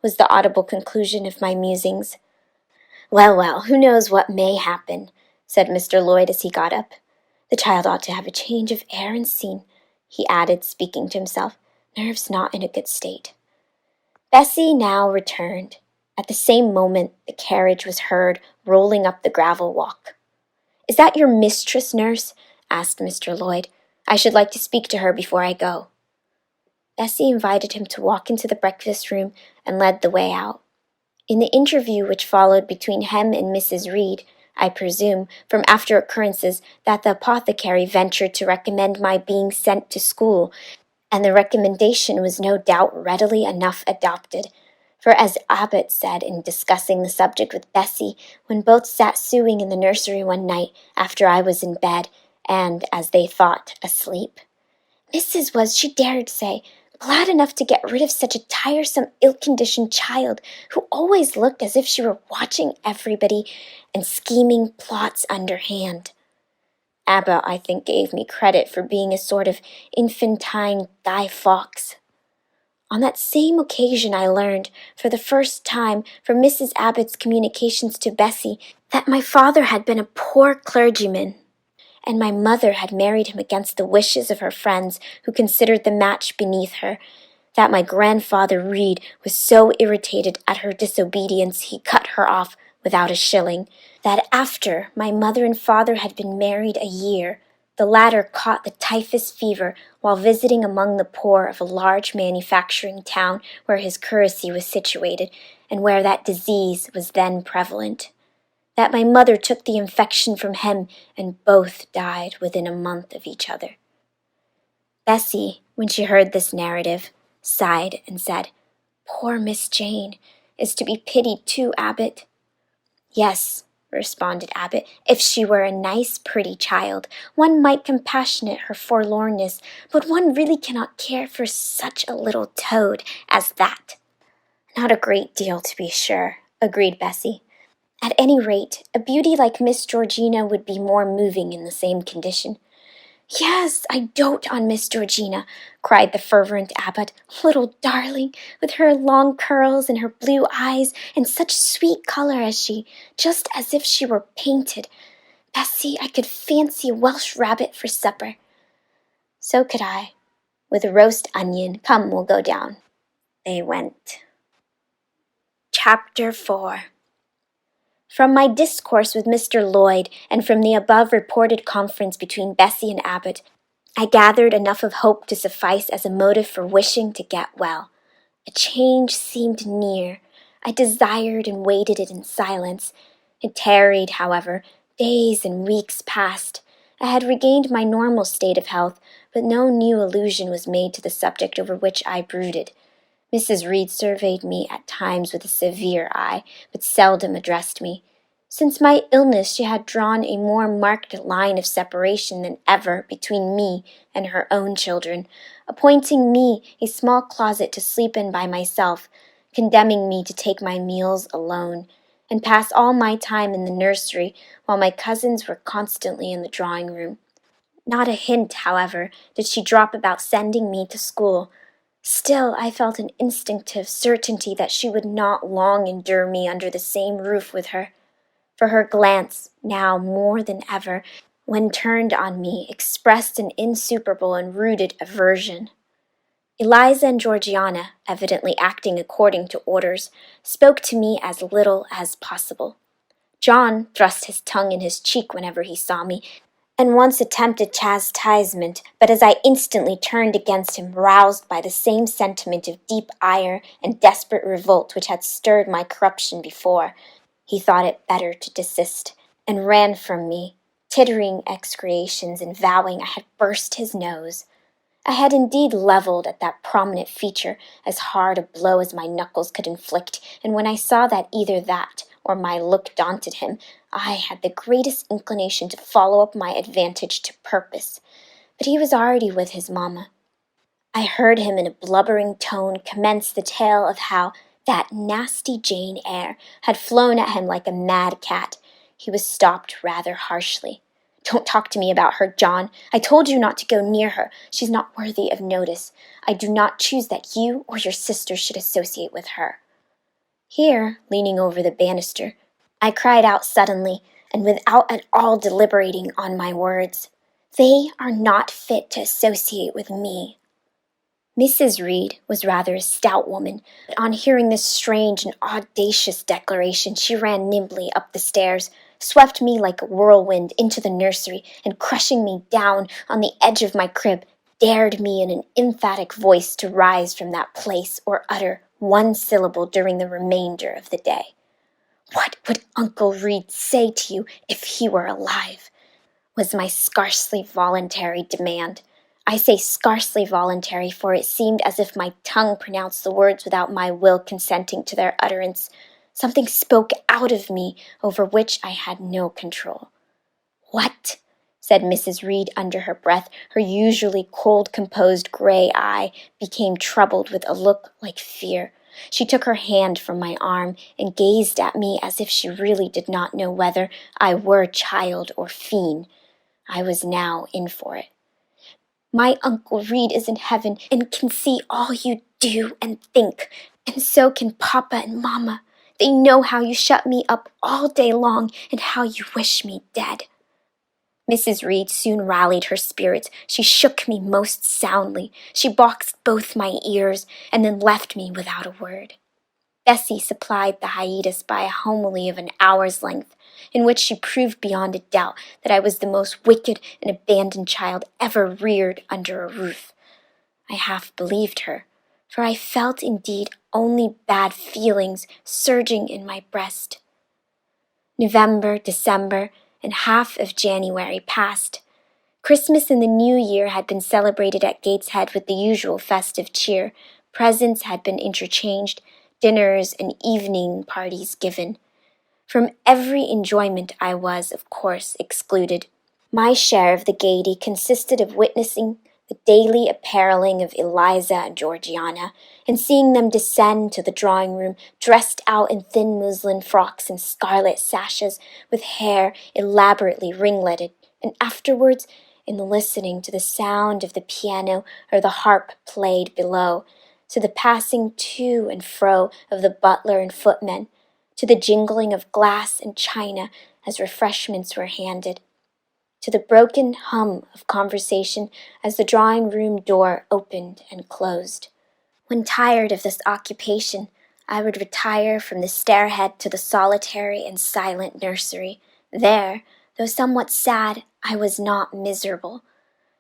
was the audible conclusion of my musings. Well, well, who knows what may happen, said Mr. Lloyd as he got up. The child ought to have a change of air and scene, he added, speaking to himself. Nerves not in a good state. Bessie now returned. At the same moment, the carriage was heard rolling up the gravel walk. Is that your mistress, nurse? Asked Mr. Lloyd. I should like to speak to her before I go. Bessie invited him to walk into the breakfast room and led the way out. In the interview which followed between him and Mrs. Reed, I presume, from after occurrences, that the apothecary ventured to recommend my being sent to school, and the recommendation was no doubt readily enough adopted. For as Abbot said in discussing the subject with Bessie, when both sat sewing in the nursery one night after I was in bed, and, as they thought, asleep, Mrs. was, she dared say, glad enough to get rid of such a tiresome, ill-conditioned child, who always looked as if she were watching everybody and scheming plots underhand. Abbot, I think, gave me credit for being a sort of infantine Guy Fawkes. On that same occasion I learned, for the first time, from Mrs. Abbott's communications to Bessie, that my father had been a poor clergyman, and my mother had married him against the wishes of her friends, who considered the match beneath her, that my grandfather Reed was so irritated at her disobedience he cut her off without a shilling, that after my mother and father had been married a year, the latter caught the typhus fever while visiting among the poor of a large manufacturing town where his curacy was situated, and where that disease was then prevalent. That my mother took the infection from him, and both died within a month of each other. Bessie, when she heard this narrative, sighed and said, Poor Miss Jane is to be pitied too, Abbot. Yes, responded Abbot, if she were a nice, pretty child, one might compassionate her forlornness, but one really cannot care for such a little toad as that. Not a great deal, to be sure, agreed Bessie. At any rate, a beauty like Miss Georgina would be more moving in the same condition. Yes, I dote on Miss Georgina, cried the fervent Abbot. Little darling, with her long curls and her blue eyes, and such sweet color as she, just as if she were painted. Bessie, I could fancy a Welsh rabbit for supper. So could I. With a roast onion. Come, we'll go down. They went. Chapter 4. From my discourse with Mr. Lloyd, and from the above reported conference between Bessie and Abbot, I gathered enough of hope to suffice as a motive for wishing to get well. A change seemed near. I desired and waited it in silence. It tarried, however. Days and weeks passed. I had regained my normal state of health, but no new allusion was made to the subject over which I brooded. Mrs. Reed surveyed me at times with a severe eye, but seldom addressed me. Since my illness she had drawn a more marked line of separation than ever between me and her own children, appointing me a small closet to sleep in by myself, condemning me to take my meals alone, and pass all my time in the nursery while my cousins were constantly in the drawing-room. Not a hint, however, did she drop about sending me to school. Still, I felt an instinctive certainty that she would not long endure me under the same roof with her, for her glance, now more than ever, when turned on me, expressed an insuperable and rooted aversion. Eliza and Georgiana, evidently acting according to orders, spoke to me as little as possible. John thrust his tongue in his cheek whenever he saw me, and once attempted chastisement, but as I instantly turned against him, roused by the same sentiment of deep ire and desperate revolt which had stirred my corruption before, he thought it better to desist, and ran from me, tittering excretions and vowing I had burst his nose. I had indeed levelled at that prominent feature as hard a blow as my knuckles could inflict, and when I saw that either that or my look daunted him, I had the greatest inclination to follow up my advantage to purpose. But he was already with his mamma. I heard him in a blubbering tone commence the tale of how that nasty Jane Eyre had flown at him like a mad cat. He was stopped rather harshly. "Don't talk to me about her, John. I told you not to go near her. She's not worthy of notice. I do not choose that you or your sister should associate with her." Here, leaning over the banister, I cried out suddenly, and without at all deliberating on my words, "They are not fit to associate with me." Mrs. Reed was rather a stout woman, but on hearing this strange and audacious declaration, she ran nimbly up the stairs, swept me like a whirlwind into the nursery, and crushing me down on the edge of my crib, dared me in an emphatic voice to rise from that place or utter one syllable during the remainder of the day. "What would Uncle Reed say to you if he were alive?" was my scarcely voluntary demand. I say scarcely voluntary, for it seemed as if my tongue pronounced the words without my will consenting to their utterance. Something spoke out of me over which I had no control. "What?" said Mrs. Reed under her breath. Her usually cold, composed gray eye became troubled with a look like fear. She took her hand from my arm and gazed at me as if she really did not know whether I were child or fiend. I was now in for it. "My Uncle Reed is in heaven and can see all you do and think, and so can Papa and Mamma. They know how you shut me up all day long and how you wish me dead." Mrs. Reed soon rallied her spirits. She shook me most soundly. She boxed both my ears, and then left me without a word. Bessie supplied the hiatus by a homily of an hour's length, in which she proved beyond a doubt that I was the most wicked and abandoned child ever reared under a roof. I half believed her, for I felt indeed only bad feelings surging in my breast. November, December, and half of January passed. Christmas and the New Year had been celebrated at Gateshead with the usual festive cheer. Presents had been interchanged, dinners and evening parties given. From every enjoyment I was, of course, excluded. My share of the gaiety consisted of witnessing the daily appareling of Eliza and Georgiana, and seeing them descend to the drawing-room, dressed out in thin muslin frocks and scarlet sashes, with hair elaborately ringleted, and afterwards in listening to the sound of the piano or the harp played below, to the passing to and fro of the butler and footmen, to the jingling of glass and china as refreshments were handed, to the broken hum of conversation as the drawing-room door opened and closed. When tired of this occupation, I would retire from the stairhead to the solitary and silent nursery. There, though somewhat sad, I was not miserable.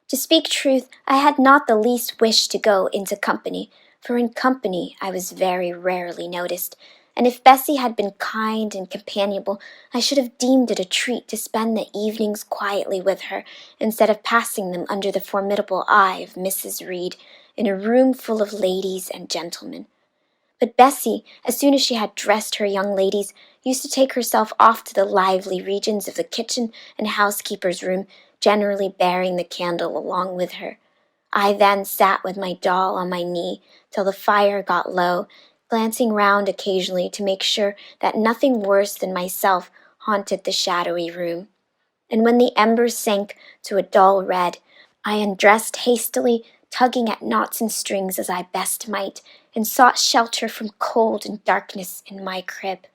To speak truth, I had not the least wish to go into company, for in company I was very rarely noticed, and if Bessie had been kind and companionable, I should have deemed it a treat to spend the evenings quietly with her, instead of passing them under the formidable eye of Mrs. Reed in a room full of ladies and gentlemen. But Bessie, as soon as she had dressed her young ladies, used to take herself off to the lively regions of the kitchen and housekeeper's room, generally bearing the candle along with her. I then sat with my doll on my knee till the fire got low, glancing round occasionally to make sure that nothing worse than myself haunted the shadowy room. And when the embers sank to a dull red, I undressed hastily, tugging at knots and strings as I best might, and sought shelter from cold and darkness in my crib.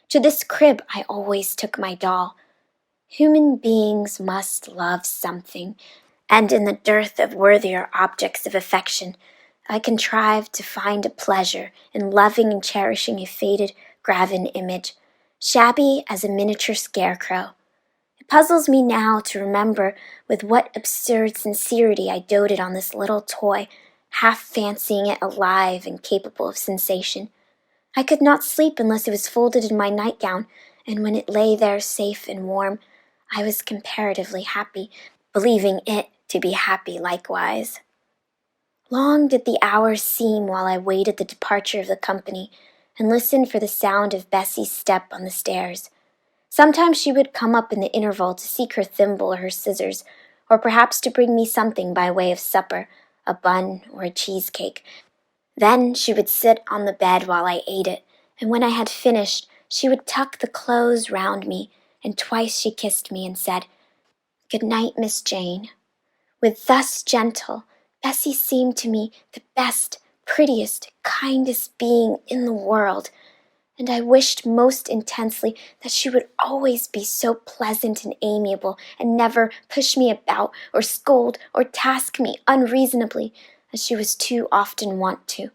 To this crib I always took my doll. Human beings must love something, and in the dearth of worthier objects of affection, I contrived to find a pleasure in loving and cherishing a faded graven image, shabby as a miniature scarecrow. It puzzles me now to remember with what absurd sincerity I doted on this little toy, half fancying it alive and capable of sensation. I could not sleep unless it was folded in my nightgown, and when it lay there safe and warm, I was comparatively happy, believing it to be happy likewise. Long did the hours seem while I waited the departure of the company, and listened for the sound of Bessie's step on the stairs. Sometimes she would come up in the interval to seek her thimble or her scissors, or perhaps to bring me something by way of supper, a bun or a cheesecake. Then she would sit on the bed while I ate it, and when I had finished, she would tuck the clothes round me, and twice she kissed me and said, "Good night, Miss Jane." With thus gentle, Bessie seemed to me the best, prettiest, kindest being in the world, and I wished most intensely that she would always be so pleasant and amiable, and never push me about, or scold, or task me unreasonably, as she was too often wont to.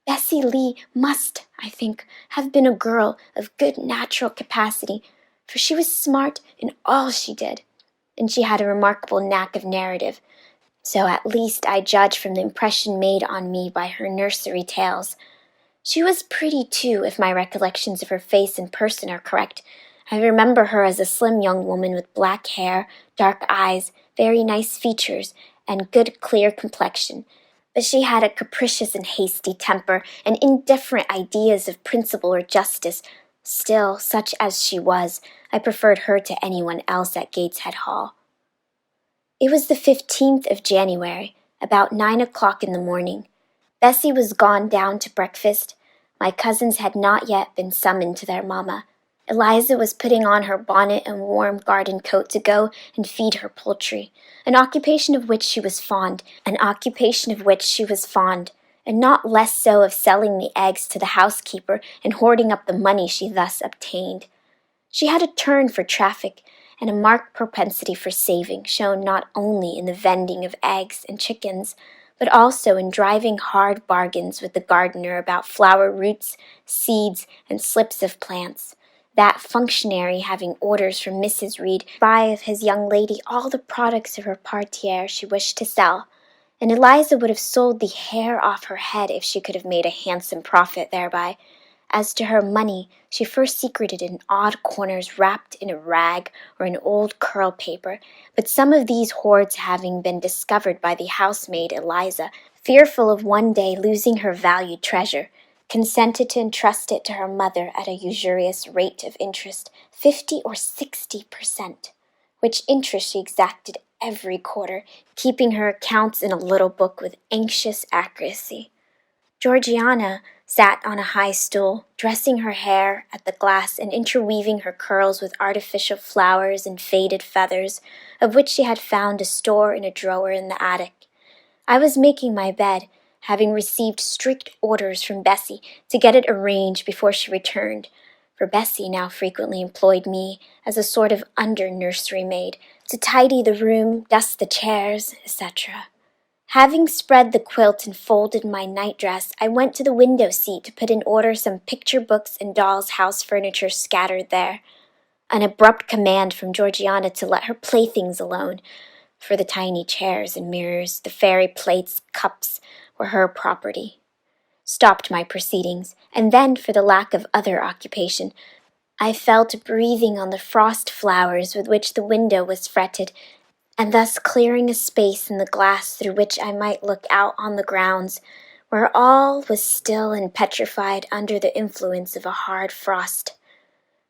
Bessie Lee must, I think, have been a girl of good natural capacity, for she was smart in all she did, and she had a remarkable knack of narrative. So at least I judge from the impression made on me by her nursery tales. She was pretty, too, if my recollections of her face and person are correct. I remember her as a slim young woman with black hair, dark eyes, very nice features, and good clear complexion. But she had a capricious and hasty temper, and indifferent ideas of principle or justice. Still, such as she was, I preferred her to anyone else at Gateshead Hall. It was the 15th of January, about 9 o'clock in the morning. Bessie was gone down to breakfast. My cousins had not yet been summoned to their mamma. Eliza was putting on her bonnet and warm garden coat to go and feed her poultry, an occupation of which she was fond, and not less so of selling the eggs to the housekeeper and hoarding up the money she thus obtained. She had a turn for traffic, and a marked propensity for saving, shown not only in the vending of eggs and chickens, but also in driving hard bargains with the gardener about flower roots, seeds, and slips of plants, that functionary having orders from Mrs. Reed to buy of his young lady all the products of her parterre she wished to sell, and Eliza would have sold the hair off her head if she could have made a handsome profit thereby. As to her money, she first secreted in odd corners wrapped in a rag or in old curl paper, but some of these hoards having been discovered by the housemaid Eliza, fearful of one day losing her valued treasure, consented to entrust it to her mother at a usurious rate of interest, 50 or 60%, which interest she exacted every quarter, keeping her accounts in a little book with anxious accuracy. Georgiana sat on a high stool, dressing her hair at the glass and interweaving her curls with artificial flowers and faded feathers, of which she had found a store in a drawer in the attic. I was making my bed, having received strict orders from Bessie to get it arranged before she returned, for Bessie now frequently employed me as a sort of under-nursery maid, to tidy the room, dust the chairs, etc. Having spread the quilt and folded my nightdress, I went to the window seat to put in order some picture books and doll's house furniture scattered there. An abrupt command from Georgiana to let her playthings alone, for the tiny chairs and mirrors, the fairy plates, cups, were her property. stopped my proceedings, and then, for the lack of other occupation, I fell to breathing on the frost flowers with which the window was fretted, and thus clearing a space in the glass through which I might look out on the grounds, where all was still and petrified under the influence of a hard frost.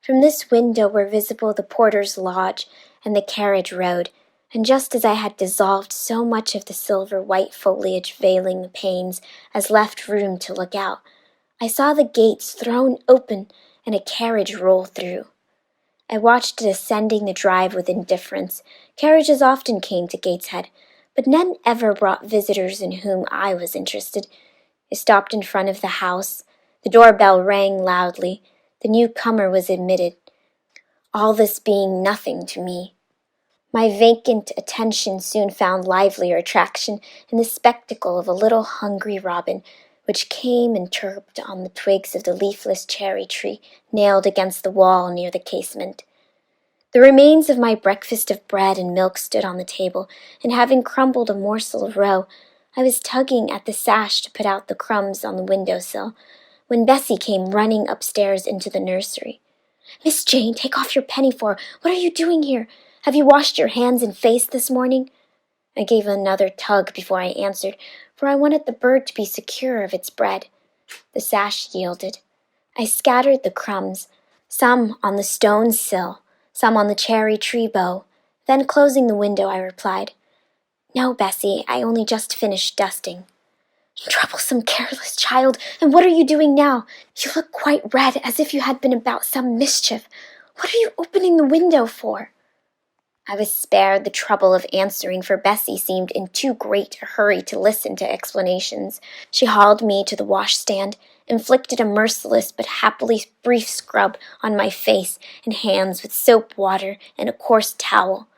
From this window were visible the porter's lodge and the carriage road, and just as I had dissolved so much of the silver-white foliage veiling the panes as left room to look out, I saw the gates thrown open and a carriage roll through. I watched it ascending the drive with indifference. Carriages often came to Gateshead, but none ever brought visitors in whom I was interested. It stopped in front of the house. The doorbell rang loudly. The newcomer was admitted. All this being nothing to me. My vacant attention soon found livelier attraction in the spectacle of a little hungry robin, which came and chirped on the twigs of the leafless cherry tree nailed against the wall near the casement. The remains of my breakfast of bread and milk stood on the table, and having crumbled a morsel of roe, I was tugging at the sash to put out the crumbs on the window-sill, when Bessie came running upstairs into the nursery. "Miss Jane, take off your pinafore. What are you doing here? Have you washed your hands and face this morning?" I gave another tug before I answered, for I wanted the bird to be secure of its bread. The sash yielded. I scattered the crumbs, some on the stone sill, some on the cherry tree bough. Then, closing the window, I replied, "No, Bessie, I only just finished dusting." "Troublesome, careless child! And what are you doing now? You look quite red, as if you had been about some mischief. What are you opening the window for?" I was spared the trouble of answering, for Bessie seemed in too great a hurry to listen to explanations. She hauled me to the washstand, inflicted a merciless but happily brief scrub on my face and hands with soap water and a coarse towel,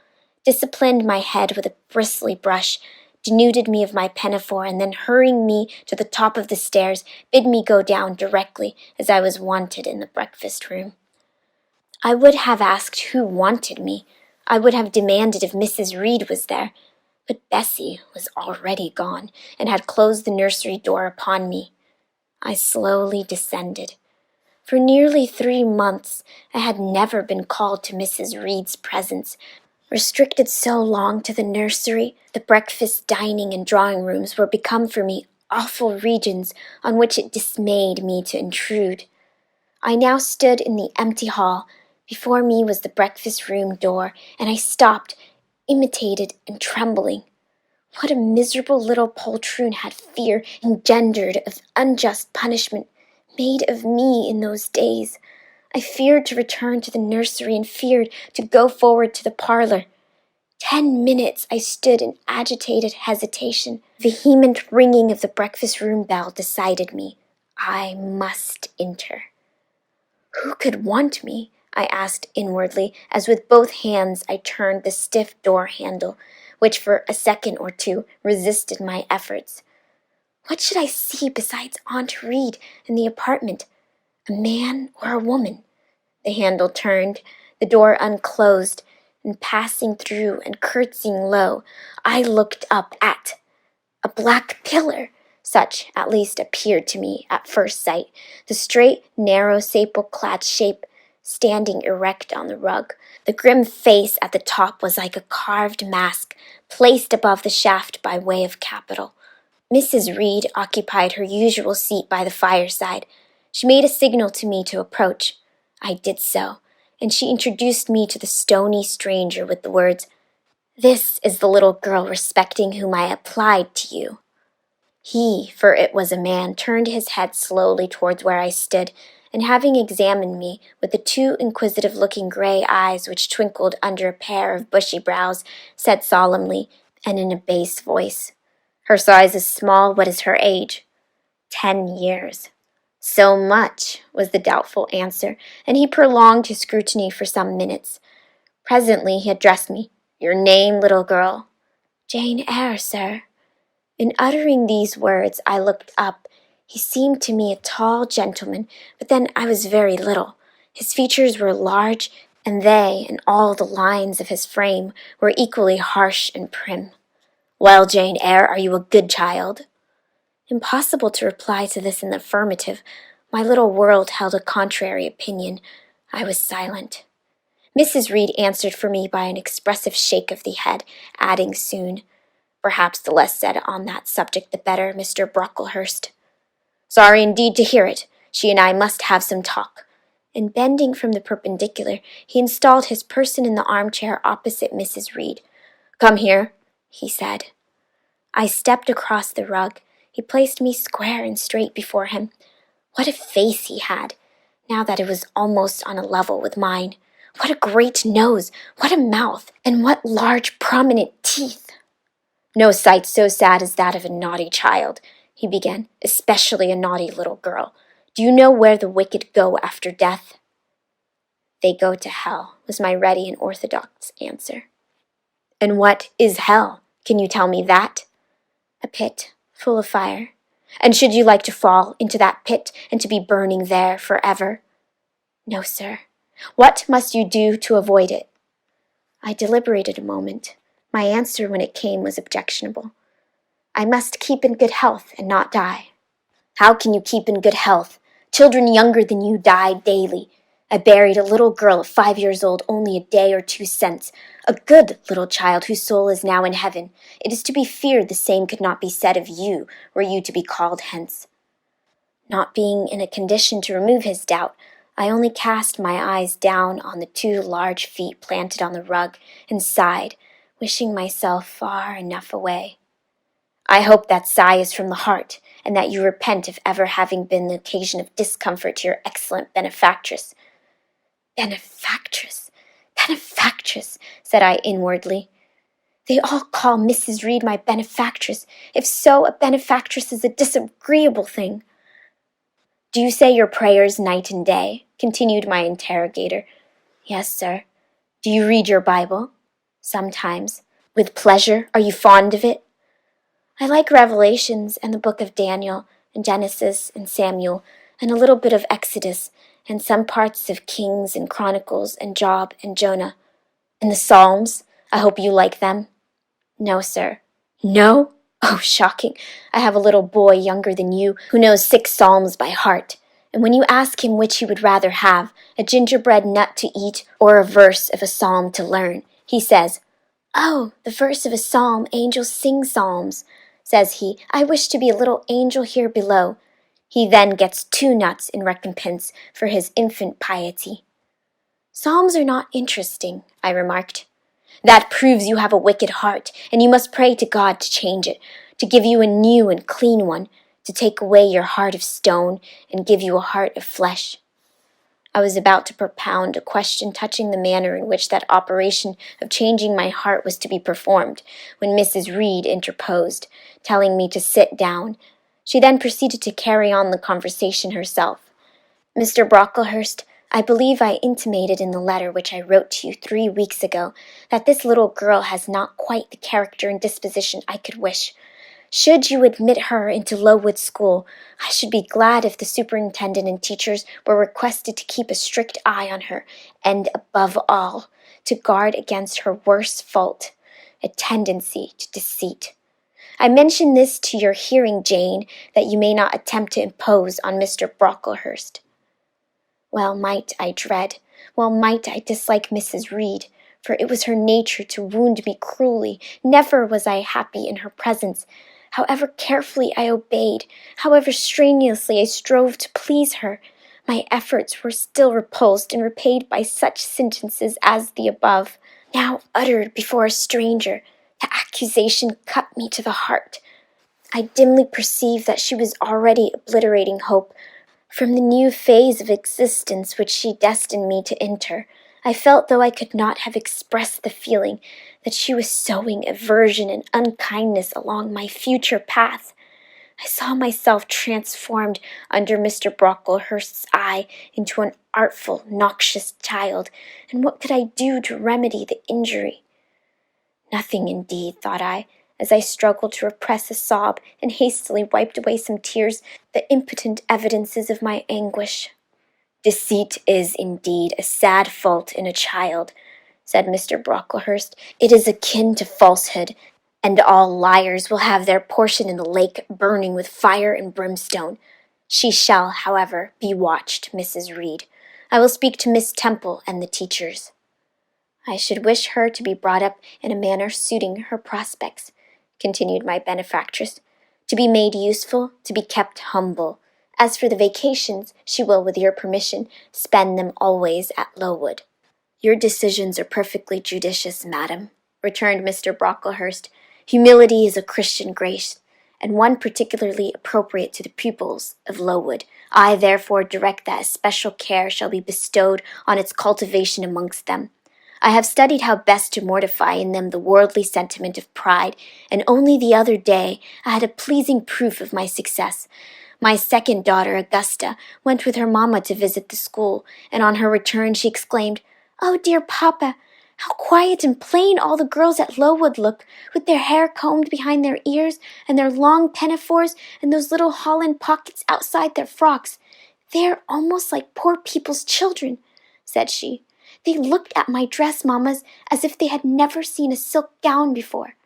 disciplined my head with a bristly brush, denuded me of my pinafore, and then hurrying me to the top of the stairs, bid me go down directly, as I was wanted in the breakfast-room. I would have asked who wanted me. I would have demanded if Mrs. Reed was there, but Bessie was already gone, and had closed the nursery door upon me. I slowly descended. For nearly 3 months I had never been called to Mrs. Reed's presence. Restricted so long to the nursery, the breakfast, dining, and drawing-rooms were become for me awful regions on which it dismayed me to intrude. I now stood in the empty hall. Before me was the breakfast-room door, and I stopped, imitated and trembling. What a miserable little poltroon had fear engendered of unjust punishment made of me in those days! I feared to return to the nursery and feared to go forward to the parlor. 10 minutes I stood in agitated hesitation. Vehement ringing of the breakfast-room bell decided me. I must enter. Who could want me? I asked inwardly, as with both hands I turned the stiff door handle, which for a second or two resisted my efforts. What should I see besides Aunt Reed in the apartment? A man or a woman? The handle turned, the door unclosed, and passing through and curtsying low, I looked up at a black pillar. Such, at least, appeared to me at first sight, the straight, narrow, sable-clad shape standing erect on the rug. The grim face at the top was like a carved mask, placed above the shaft by way of capital. Mrs. Reed occupied her usual seat by the fireside. She made a signal to me to approach. I did so, and she introduced me to the stony stranger with the words, "This is the little girl respecting whom I applied to you." He, for it was a man, turned his head slowly towards where I stood, and having examined me with the 2 inquisitive-looking gray eyes which twinkled under a pair of bushy brows, said solemnly, and in a bass voice, "Her size is small. What is her age?" 10 years. "So much," was the doubtful answer, and he prolonged his scrutiny for some minutes. Presently he addressed me. "Your name, little girl?" "Jane Eyre, sir." In uttering these words, I looked up. He seemed to me a tall gentleman, but then I was very little. His features were large, and they, and all the lines of his frame, were equally harsh and prim. "Well, Jane Eyre, are you a good child?" Impossible to reply to this in the affirmative. My little world held a contrary opinion. I was silent. Mrs. Reed answered for me by an expressive shake of the head, adding soon, "Perhaps the less said on that subject the better, Mr. Brocklehurst." "Sorry indeed to hear it. She and I must have some talk." And bending from the perpendicular, he installed his person in the armchair opposite Mrs. Reed. "Come here," he said. I stepped across the rug. He placed me square and straight before him. What a face he had, now that it was almost on a level with mine. What a great nose, what a mouth, and what large prominent teeth. "No sight so sad as that of a naughty child," he began, "especially a naughty little girl. Do you know where the wicked go after death?" "They go to hell," was my ready and orthodox answer. "And what is hell? Can you tell me that?" "A pit, full of fire." "And should you like to fall into that pit and to be burning there forever?" "No, sir." "What must you do to avoid it?" I deliberated a moment. My answer, when it came, was objectionable. "I must keep in good health and not die." "How can you keep in good health? Children younger than you die daily. I buried a little girl of 5 years old only a day or two since, a good little child whose soul is now in heaven. It is to be feared the same could not be said of you, were you to be called hence." Not being in a condition to remove his doubt, I only cast my eyes down on the 2 large feet planted on the rug and sighed, wishing myself far enough away. "I hope that sigh is from the heart, and that you repent of ever having been the occasion of discomfort to your excellent benefactress." "Benefactress, benefactress," said I inwardly. "They all call Mrs. Reed my benefactress. If so, a benefactress is a disagreeable thing." "Do you say your prayers night and day?" continued my interrogator. "Yes, sir." "Do you read your Bible?" "Sometimes." "With pleasure? Are you fond of it?" "I like Revelations and the book of Daniel and Genesis and Samuel and a little bit of Exodus and some parts of Kings and Chronicles and Job and Jonah." "And the Psalms? I hope you like them?" "No, sir." "No? Oh, shocking. I have a little boy younger than you who knows 6 Psalms by heart, and when you ask him which he would rather have, a gingerbread nut to eat or a verse of a psalm to learn, he says, 'Oh, the verse of a psalm, angels sing psalms,' says he. 'I wish to be a little angel here below.' He then gets 2 nuts in recompense for his infant piety." "Psalms are not interesting," I remarked. "That proves you have a wicked heart, and you must pray to God to change it, to give you a new and clean one, to take away your heart of stone and give you a heart of flesh." I was about to propound a question touching the manner in which that operation of changing my heart was to be performed, when Mrs. Reed interposed, telling me to sit down. She then proceeded to carry on the conversation herself. "Mr. Brocklehurst, I believe I intimated in the letter which I wrote to you 3 weeks ago that this little girl has not quite the character and disposition I could wish. Should you admit her into Lowood School, I should be glad if the superintendent and teachers were requested to keep a strict eye on her, and, above all, to guard against her worst fault, a tendency to deceit. I mention this to your hearing, Jane, that you may not attempt to impose on Mr. Brocklehurst." Well might I dread, well might I dislike Mrs. Reed, for it was her nature to wound me cruelly. Never was I happy in her presence. However carefully I obeyed, however strenuously I strove to please her, my efforts were still repulsed and repaid by such sentences as the above. Now uttered before a stranger, the accusation cut me to the heart. I dimly perceived that she was already obliterating hope. From the new phase of existence which she destined me to enter, I felt, though I could not have expressed the feeling, that she was sowing aversion and unkindness along my future path. I saw myself transformed under Mr. Brocklehurst's eye into an artful, noxious child, and what could I do to remedy the injury? Nothing, indeed, thought I, as I struggled to repress a sob and hastily wiped away some tears, the impotent evidences of my anguish. "Deceit is, indeed, a sad fault in a child," said Mr. Brocklehurst. "It is akin to falsehood, and all liars will have their portion in the lake burning with fire and brimstone. She shall, however, be watched, Mrs. Reed. I will speak to Miss Temple and the teachers. I should wish her to be brought up in a manner suiting her prospects, continued my benefactress, to be made useful, to be kept humble. As for the vacations, she will, with your permission, spend them always at Lowood. Your decisions are perfectly judicious, madam, returned Mr. Brocklehurst. Humility is a Christian grace, and one particularly appropriate to the pupils of Lowood. I therefore direct that especial care shall be bestowed on its cultivation amongst them. I have studied how best to mortify in them the worldly sentiment of pride, and only the other day I had a pleasing proof of my success. My second daughter, Augusta, went with her mamma to visit the school, and on her return she exclaimed, "Oh, dear papa, how quiet and plain all the girls at Lowood look, with their hair combed behind their ears, and their long pinafores, and those little holland pockets outside their frocks. They are almost like poor people's children," said she. "They looked at my dress, mammas, as if they had never seen a silk gown before."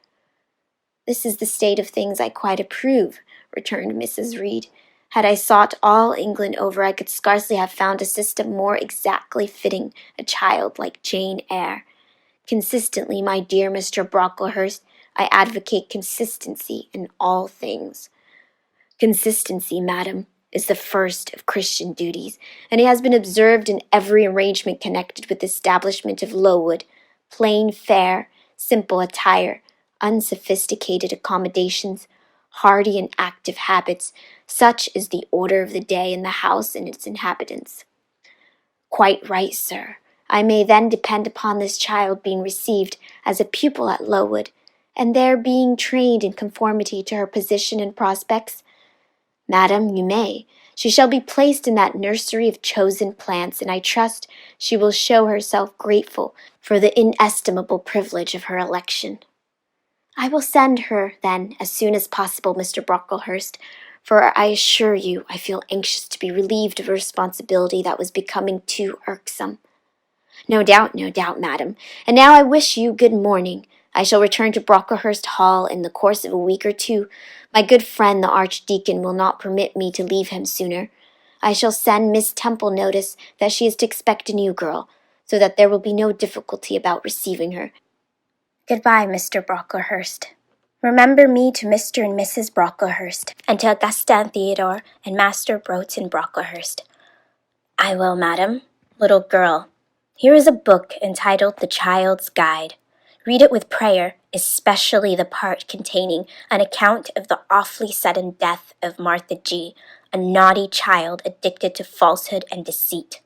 "This is the state of things I quite approve," returned Mrs. Reed. "Had I sought all England over, I could scarcely have found a system more exactly fitting a child like Jane Eyre. Consistently, my dear Mr. Brocklehurst, I advocate consistency in all things. Consistency, madam, is the first of Christian duties, and it has been observed in every arrangement connected with the establishment of Lowood. Plain fare, simple attire, unsophisticated accommodations, hardy and active habits, such is the order of the day in the house and its inhabitants." "Quite right, sir. I may then depend upon this child being received as a pupil at Lowood, and there being trained in conformity to her position and prospects?" "Madam, you may. She shall be placed in that nursery of chosen plants, and I trust she will show herself grateful for the inestimable privilege of her election." "I will send her, then, as soon as possible, Mr. Brocklehurst, for I assure you I feel anxious to be relieved of a responsibility that was becoming too irksome." No doubt, madam. And now I wish you good morning. I shall return to Brocklehurst Hall in the course of a week or two. My good friend the Archdeacon will not permit me to leave him sooner. I shall send Miss Temple notice that she is to expect a new girl, so that there will be no difficulty about receiving her. Goodbye, Mr. Brocklehurst. Remember me to Mr. and Mrs. Brocklehurst, and to Augusta and Theodore and Master Broughton Brocklehurst. I will, madam. Little girl, here is a book entitled The Child's Guide. Read it with prayer, especially the part containing an account of the awfully sudden death of Martha G., a naughty child addicted to falsehood and deceit.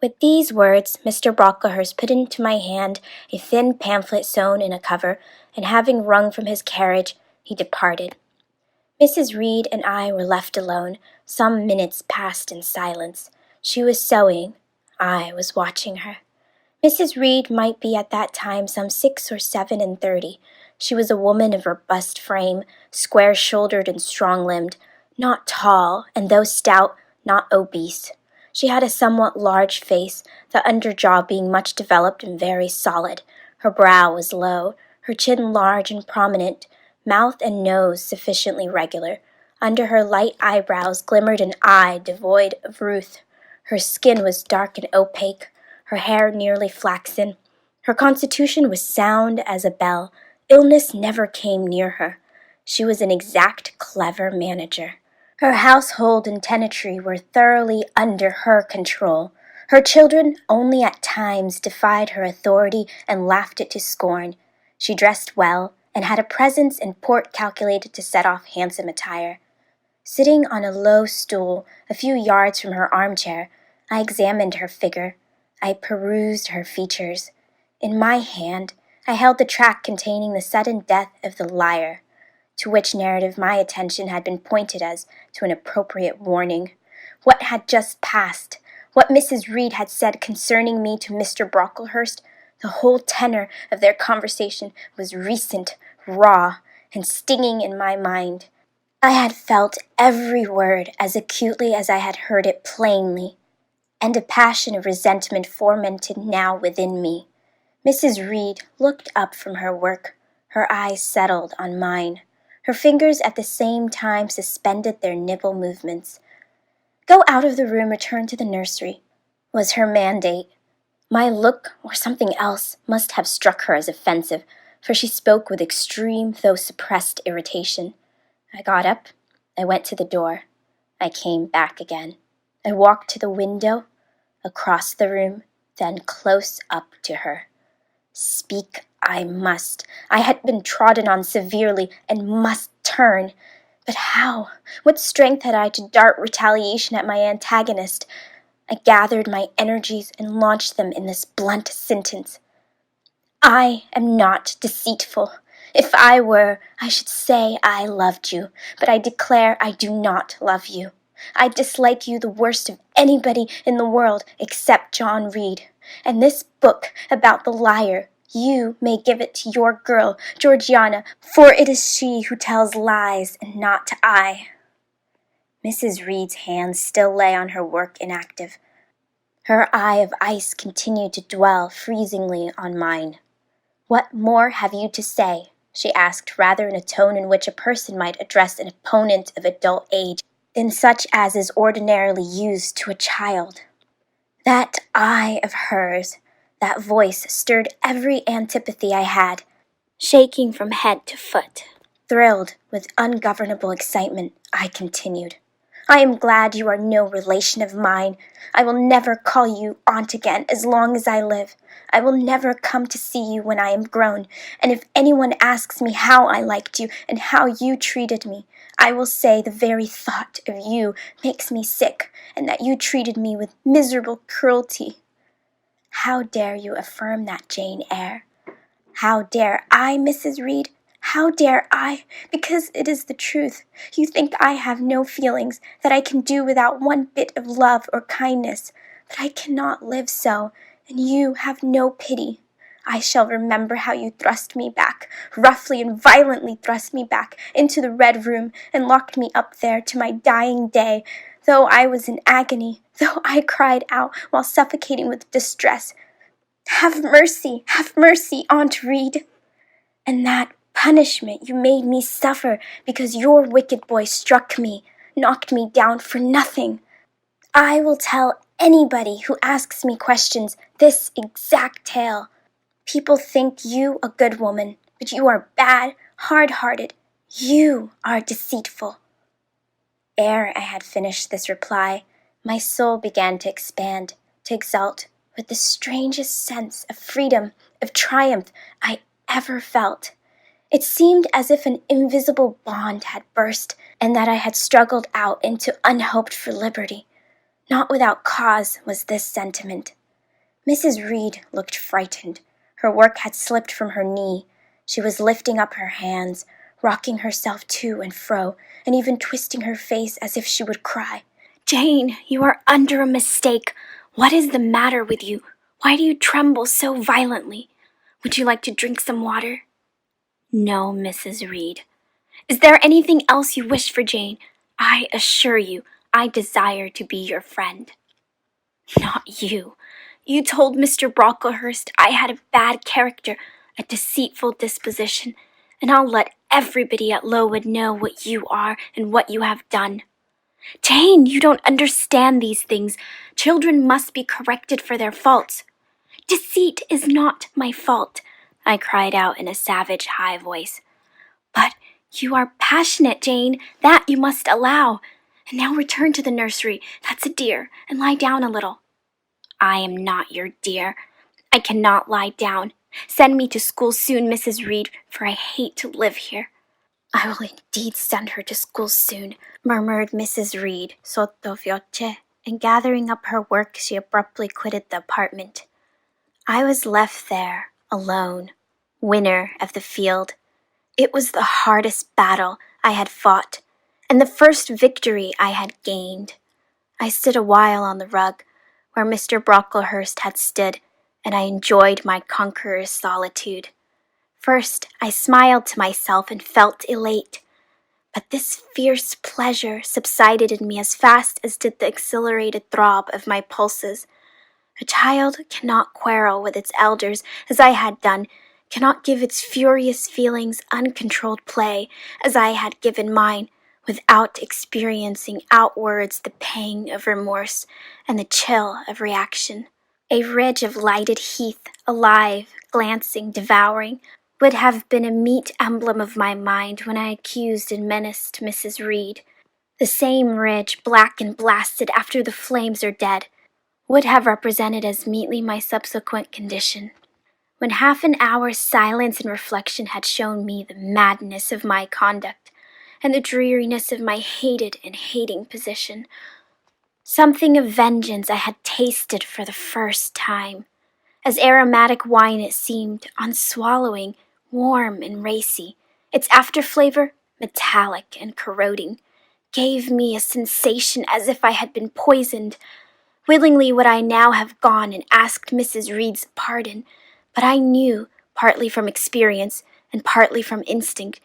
With these words, Mr. Brocklehurst put into my hand a thin pamphlet sewn in a cover, and having rung from his carriage, he departed. Mrs. Reed and I were left alone. Some minutes passed in silence. She was sewing. I was watching her. Mrs. Reed might be at that time some 6 or 37. She was a woman of robust frame, square-shouldered and strong-limbed, not tall, and though stout, not obese. She had a somewhat large face, the underjaw being much developed and very solid. Her brow was low, her chin large and prominent, mouth and nose sufficiently regular. Under her light eyebrows glimmered an eye devoid of ruth. Her skin was dark and opaque, her hair nearly flaxen. Her constitution was sound as a bell. Illness never came near her. She was an exact, clever manager. Her household and tenantry were thoroughly under her control. Her children only at times defied her authority and laughed it to scorn. She dressed well, and had a presence and port calculated to set off handsome attire. Sitting on a low stool, a few yards from her armchair, I examined her figure. I perused her features. In my hand, I held the tract containing the sudden death of the liar, to which narrative my attention had been pointed as to an appropriate warning. What had just passed, what Mrs. Reed had said concerning me to Mr. Brocklehurst, the whole tenor of their conversation was recent, raw, and stinging in my mind. I had felt every word as acutely as I had heard it plainly, and a passion of resentment fomented now within me. Mrs. Reed looked up from her work. Her eyes settled on mine. Her fingers at the same time suspended their nibble movements. "Go out of the room, return to the nursery," was her mandate. My look, or something else, must have struck her as offensive, for she spoke with extreme, though suppressed irritation. I got up. I went to the door. I came back again. I walked to the window, across the room, then close up to her. Speak I must. I had been trodden on severely and must turn. But how? What strength had I to dart retaliation at my antagonist? I gathered my energies and launched them in this blunt sentence. "I am not deceitful. If I were, I should say I loved you, but I declare I do not love you. I dislike you the worst of anybody in the world except John Reed. And this book about the liar, you may give it to your girl, Georgiana, for it is she who tells lies and not I." Mrs. Reed's hands still lay on her work inactive. Her eye of ice continued to dwell freezingly on mine. "What more have you to say?" she asked, rather in a tone in which a person might address an opponent of adult age than such as is ordinarily used to a child. That eye of hers, that voice stirred every antipathy I had. Shaking from head to foot, thrilled with ungovernable excitement, I continued. "I am glad you are no relation of mine. I will never call you aunt again as long as I live. I will never come to see you when I am grown, and if anyone asks me how I liked you and how you treated me, I will say the very thought of you makes me sick, and that you treated me with miserable cruelty." How dare you affirm that, Jane Eyre? How dare I, Mrs. Reed? How dare I? Because it is the truth. You think I have no feelings, that I can do without one bit of love or kindness. But I cannot live so, and you have no pity. I shall remember how you thrust me back, roughly and violently thrust me back, into the red room, and locked me up there to my dying day, though I was in agony, though I cried out while suffocating with distress, have mercy, Aunt Reed." And that punishment you made me suffer because your wicked boy struck me, knocked me down for nothing. I will tell anybody who asks me questions this exact tale. People think you a good woman, but you are bad, hard-hearted. You are deceitful. Ere I had finished this reply, my soul began to expand, to exult, with the strangest sense of freedom, of triumph I ever felt. It seemed as if an invisible bond had burst, and that I had struggled out into unhoped-for liberty. Not without cause was this sentiment. Mrs. Reed looked frightened. Her work had slipped from her knee. She was lifting up her hands, rocking herself to and fro, and even twisting her face as if she would cry. "Jane, you are under a mistake. What is the matter with you? Why do you tremble so violently? Would you like to drink some water?" "No, Mrs. Reed." "Is there anything else you wish for, Jane? I assure you, I desire to be your friend." "Not you. You told Mr. Brocklehurst I had a bad character, a deceitful disposition, and I'll let everybody at Lowood know what you are and what you have done." "Jane, you don't understand these things. Children must be corrected for their faults." "Deceit is not my fault," I cried out in a savage, high voice. "But you are passionate, Jane. That you must allow. And now return to the nursery, that's a dear, and lie down a little." "I am not your dear. I cannot lie down. Send me to school soon, Mrs. Reed, for I hate to live here." "I will indeed send her to school soon," murmured Mrs. Reed sotto voce, and gathering up her work, she abruptly quitted the apartment. I was left there, alone, winner of the field. It was the hardest battle I had fought, and the first victory I had gained. I stood a while on the rug, where Mr. Brocklehurst had stood, and I enjoyed my conqueror's solitude. First, I smiled to myself and felt elate, but this fierce pleasure subsided in me as fast as did the accelerated throb of my pulses. A child cannot quarrel with its elders, as I had done, cannot give its furious feelings uncontrolled play as I had given mine, without experiencing outwards the pang of remorse and the chill of reaction. A ridge of lighted heath, alive, glancing, devouring, would have been a meet emblem of my mind when I accused and menaced Mrs. Reed. The same ridge, black and blasted after the flames are dead, would have represented as meetly my subsequent condition. When half an hour's silence and reflection had shown me the madness of my conduct and the dreariness of my hated and hating position, something of vengeance I had tasted for the first time. As aromatic wine it seemed, on swallowing, warm and racy, its after-flavor, metallic and corroding, gave me a sensation as if I had been poisoned. Willingly would I now have gone and asked Mrs. Reed's pardon, but I knew, partly from experience and partly from instinct,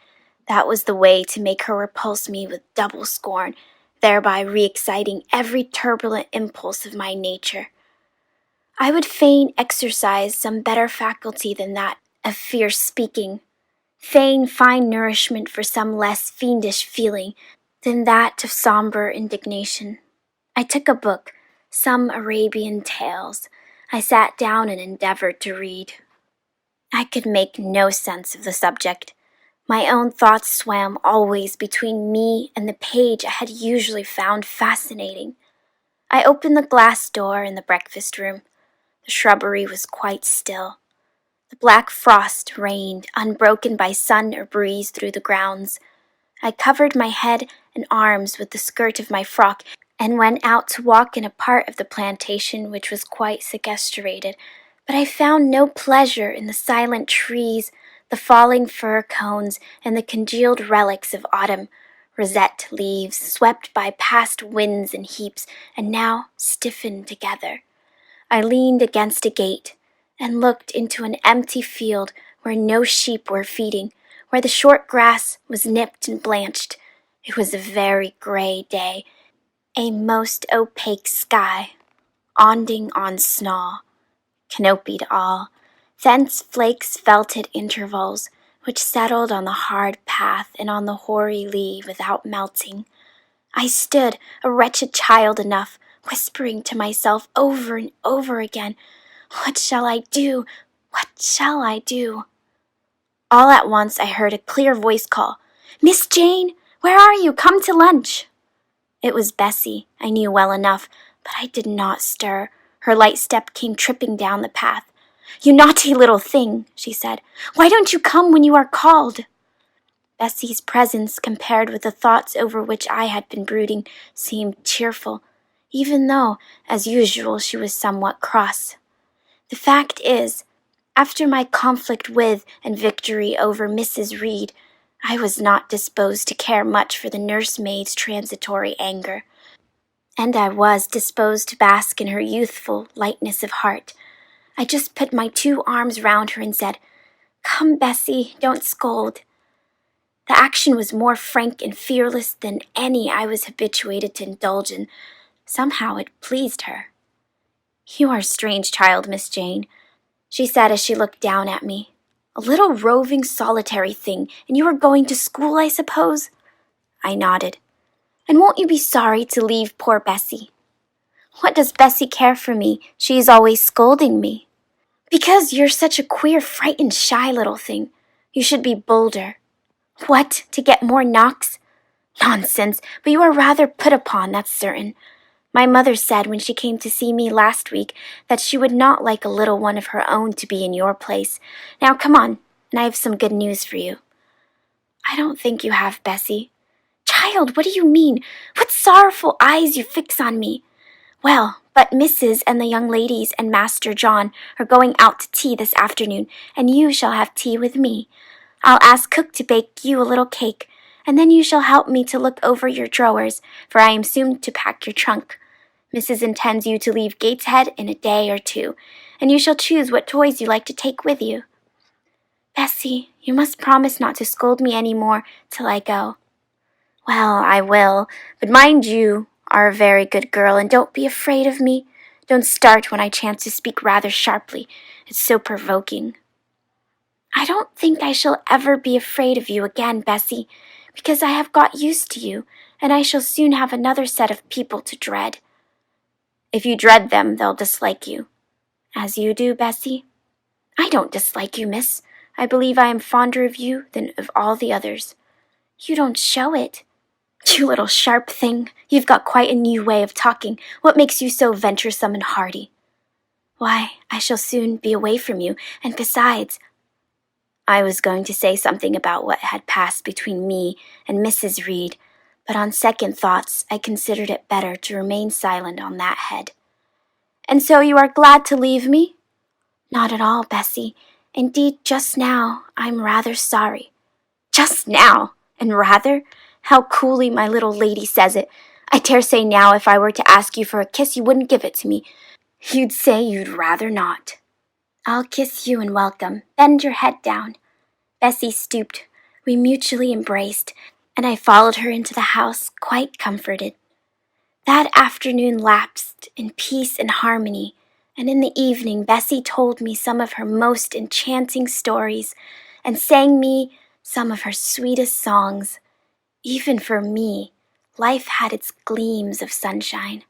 that was the way to make her repulse me with double scorn, thereby re-exciting every turbulent impulse of my nature. I would fain exercise some better faculty than that of fierce speaking, fain find nourishment for some less fiendish feeling than that of sombre indignation. I took a book, some Arabian tales. I sat down and endeavored to read. I could make no sense of the subject. My own thoughts swam always between me and the page I had usually found fascinating. I opened the glass door in the breakfast room. The shrubbery was quite still. The black frost reigned, unbroken by sun or breeze through the grounds. I covered my head and arms with the skirt of my frock and went out to walk in a part of the plantation which was quite sequestrated, but I found no pleasure in the silent trees, the falling fir cones, and the congealed relics of autumn, rosette leaves swept by past winds in heaps and now stiffened together. I leaned against a gate and looked into an empty field where no sheep were feeding, where the short grass was nipped and blanched. It was a very gray day, a most opaque sky, onding on snaw, canopied all, thence flakes felt at intervals, which settled on the hard path and on the hoary lea without melting. I stood, a wretched child enough, whispering to myself over and over again, "What shall I do? What shall I do?" All at once I heard a clear voice call, "Miss Jane, where are you? Come to lunch." It was Bessie, I knew well enough, but I did not stir. Her light step came tripping down the path. "You naughty little thing," she said. "Why don't you come when you are called?" Bessie's presence, compared with the thoughts over which I had been brooding, seemed cheerful, even though, as usual, she was somewhat cross. The fact is, after my conflict with and victory over Mrs. Reed, I was not disposed to care much for the nursemaid's transitory anger, and I was disposed to bask in her youthful lightness of heart. I just put my 2 arms round her and said, "Come, Bessie, don't scold." The action was more frank and fearless than any I was habituated to indulge in. Somehow it pleased her. "You are a strange child, Miss Jane," she said as she looked down at me. "A little roving, solitary thing, and you are going to school, I suppose?" I nodded. "And won't you be sorry to leave poor Bessie?" "What does Bessie care for me? She is always scolding me." "Because you're such a queer, frightened, shy little thing. You should be bolder." "What, to get more knocks?" "Nonsense, but you are rather put upon, that's certain. My mother said when she came to see me last week that she would not like a little one of her own to be in your place. Now come on, and I have some good news for you." "I don't think you have, Bessie." "Child, what do you mean? What sorrowful eyes you fix on me!" "Well, but Mrs. and the young ladies and Master John are going out to tea this afternoon, and you shall have tea with me. I'll ask cook to bake you a little cake, and then you shall help me to look over your drawers, for I am soon to pack your trunk. Mrs. intends you to leave Gateshead in a day or 2, and you shall choose what toys you like to take with you." "Bessie, you must promise not to scold me any more till I go." "Well, I will, but mind you are a very good girl, and don't be afraid of me. Don't start when I chance to speak rather sharply. It's so provoking." I don't think I shall ever be afraid of you again, Bessie, because I have got used to you, and I shall soon have another set of people to dread. If you dread them, they'll dislike you. As you do, Bessie? I don't dislike you, miss. I believe I am fonder of you than of all the others. You don't show it. You little sharp thing, you've got quite a new way of talking. What makes you so venturesome and hearty? Why, I shall soon be away from you, and besides, I was going to say something about what had passed between me and Mrs. Reed, but on second thoughts I considered it better to remain silent on that head. And so you are glad to leave me? Not at all, Bessie. Indeed, just now I'm rather sorry. Just now, and rather? How coolly my little lady says it. I dare say now if I were to ask you for a kiss you wouldn't give it to me. You'd say you'd rather not. I'll kiss you and welcome. Bend your head down. Bessie stooped. We mutually embraced, and I followed her into the house quite comforted. That afternoon lapsed in peace and harmony, and in the evening Bessie told me some of her most enchanting stories, and sang me some of her sweetest songs. Even for me, life had its gleams of sunshine.